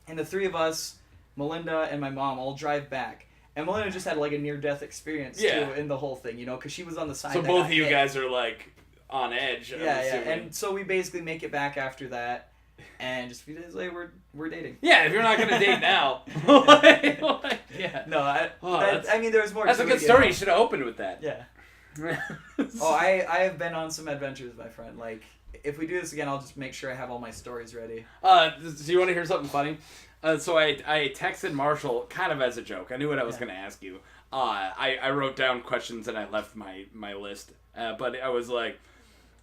And the three of us, Melinda and my mom, all drive back. And Melinda just had like a near-death experience too in the whole thing, because she was on the side. So both of you guys are like on edge. Yeah. And so we basically make it back after that, and just a few days later we're dating. Yeah, if you're not gonna date now. Yeah. No, I mean there was more. That's a good story. You should have opened with that. Yeah. I have been on some adventures, my friend. Like if we do this again, I'll just make sure I have all my stories ready. Do you want to hear something funny? So I texted Marshall kind of as a joke. I knew what I was going to ask you. I wrote down questions and I left my list. But I was like,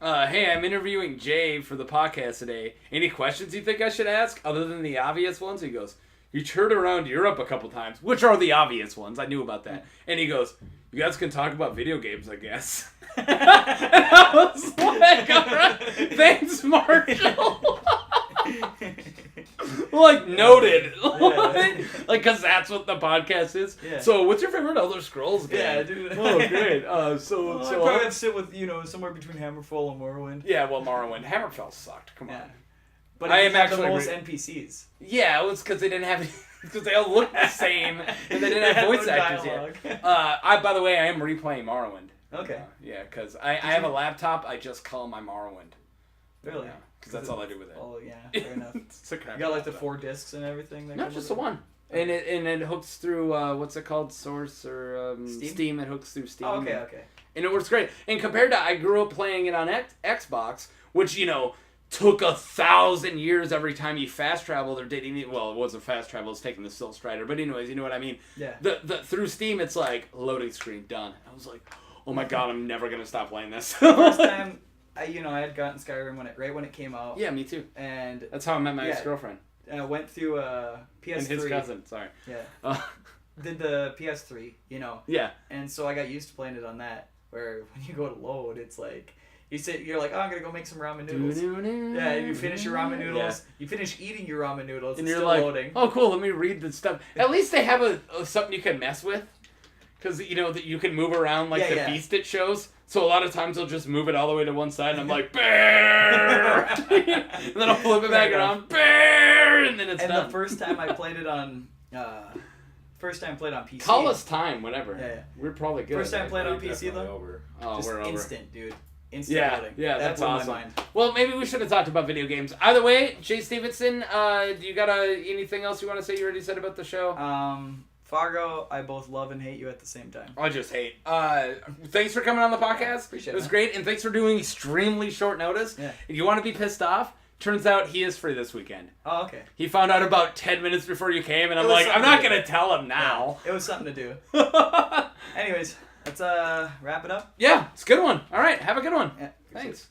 Hey, I'm interviewing Jay for the podcast today. Any questions you think I should ask other than the obvious ones? He goes, you toured around Europe a couple times, which are the obvious ones. I knew about that. And he goes, you guys can talk about video games, I guess. And I was like, all right, thanks, Marshall. Like, noted. Yeah. Like, because that's what the podcast is. Yeah. So, what's your favorite Elder Scrolls game? Yeah, dude. Oh, great. I'd probably have to sit with, somewhere between Hammerfall and Morrowind. Yeah, well, Morrowind. Hammerfell sucked. Come on. But I I am have the actually most agree. NPCs. Yeah, it was because they didn't have... Because they all look the same, and they didn't have voice actors yet. By the way, I am replaying Morrowind. Okay. Yeah, because I have a laptop. I just call my Morrowind. Really? Because that's all I do with it. Oh, yeah, fair enough. It's a crap You got like the laptop. 4 discs and everything? No, just the one. And it hooks through, what's it called? Source or Steam? It hooks through Steam. Oh, okay. And it works great. And compared to, I grew up playing it on Xbox, which, took 1,000 years every time you fast traveled or did any. Well, it wasn't fast travel; it's taking the Still Strider. But anyways, you know what I mean. Yeah. The through Steam, it's like loading screen done. I was like, oh my god, I'm never gonna stop playing this. First time, I had gotten Skyrim right when it came out. Yeah, me too. And that's how I met my ex-girlfriend. And I went through PS3. And his cousin. Sorry. Yeah. Did the PS3, Yeah. And so I got used to playing it on that. Where when you go to load, it's like. You're like, oh, I'm gonna go make some ramen noodles. Yeah, and you finish your ramen noodles. Yeah. You finish eating your ramen noodles. And you're still like, loading. Oh, cool. Let me read the stuff. At least they have something you can mess with, because that you can move around like the beast it shows. So a lot of times they'll just move it all the way to one side, and I'm like, bear, and then I'll flip it back around, bear, and then it's done. And the first time I played it on. Played on PC. Call us time, whatever. Yeah. We're probably good. First time played on PC though. Over. Oh, just we're over. Instant, dude. Loading. Yeah, that's awesome. My mind. Well, maybe we should have talked about video games. Either way, Jay Stevenson, do you got anything else you want to say? You already said about the show. Fargo, I both love and hate you at the same time. I just hate. Thanks for coming on the podcast. Appreciate it. It was great, and thanks for doing extremely short notice. Yeah. If you want to be pissed off, turns out he is free this weekend. Oh, okay. He found out about 10 minutes before you came, and I'm like, I'm not going to tell him now. Yeah, it was something to do. Anyways, let's wrap it up. Yeah, it's a good one. All right, have a good one. Yeah, thanks.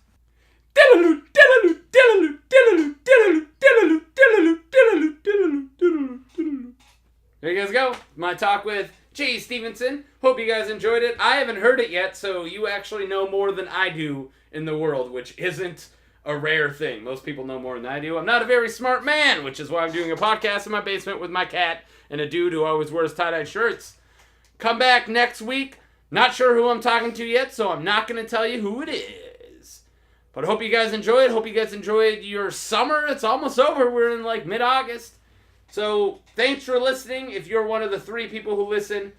There you guys go. My talk with Jay Stevenson. Hope you guys enjoyed it. I haven't heard it yet, so you actually know more than I do in the world, which isn't a rare thing. Most people know more than I do. I'm not a very smart man, which is why I'm doing a podcast in my basement with my cat and a dude who always wears tie-dye shirts. Come back next week. Not sure who I'm talking to yet, so I'm not going to tell you who it is. But I hope you guys enjoyed. Hope you guys enjoyed your summer. It's almost over. We're in like mid-August. So thanks for listening. If you're one of the 3 people who listen,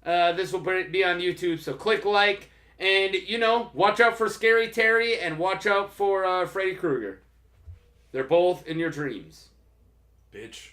this will be on YouTube. So click like. And, watch out for Scary Terry and watch out for Freddy Krueger. They're both in your dreams. Bitch.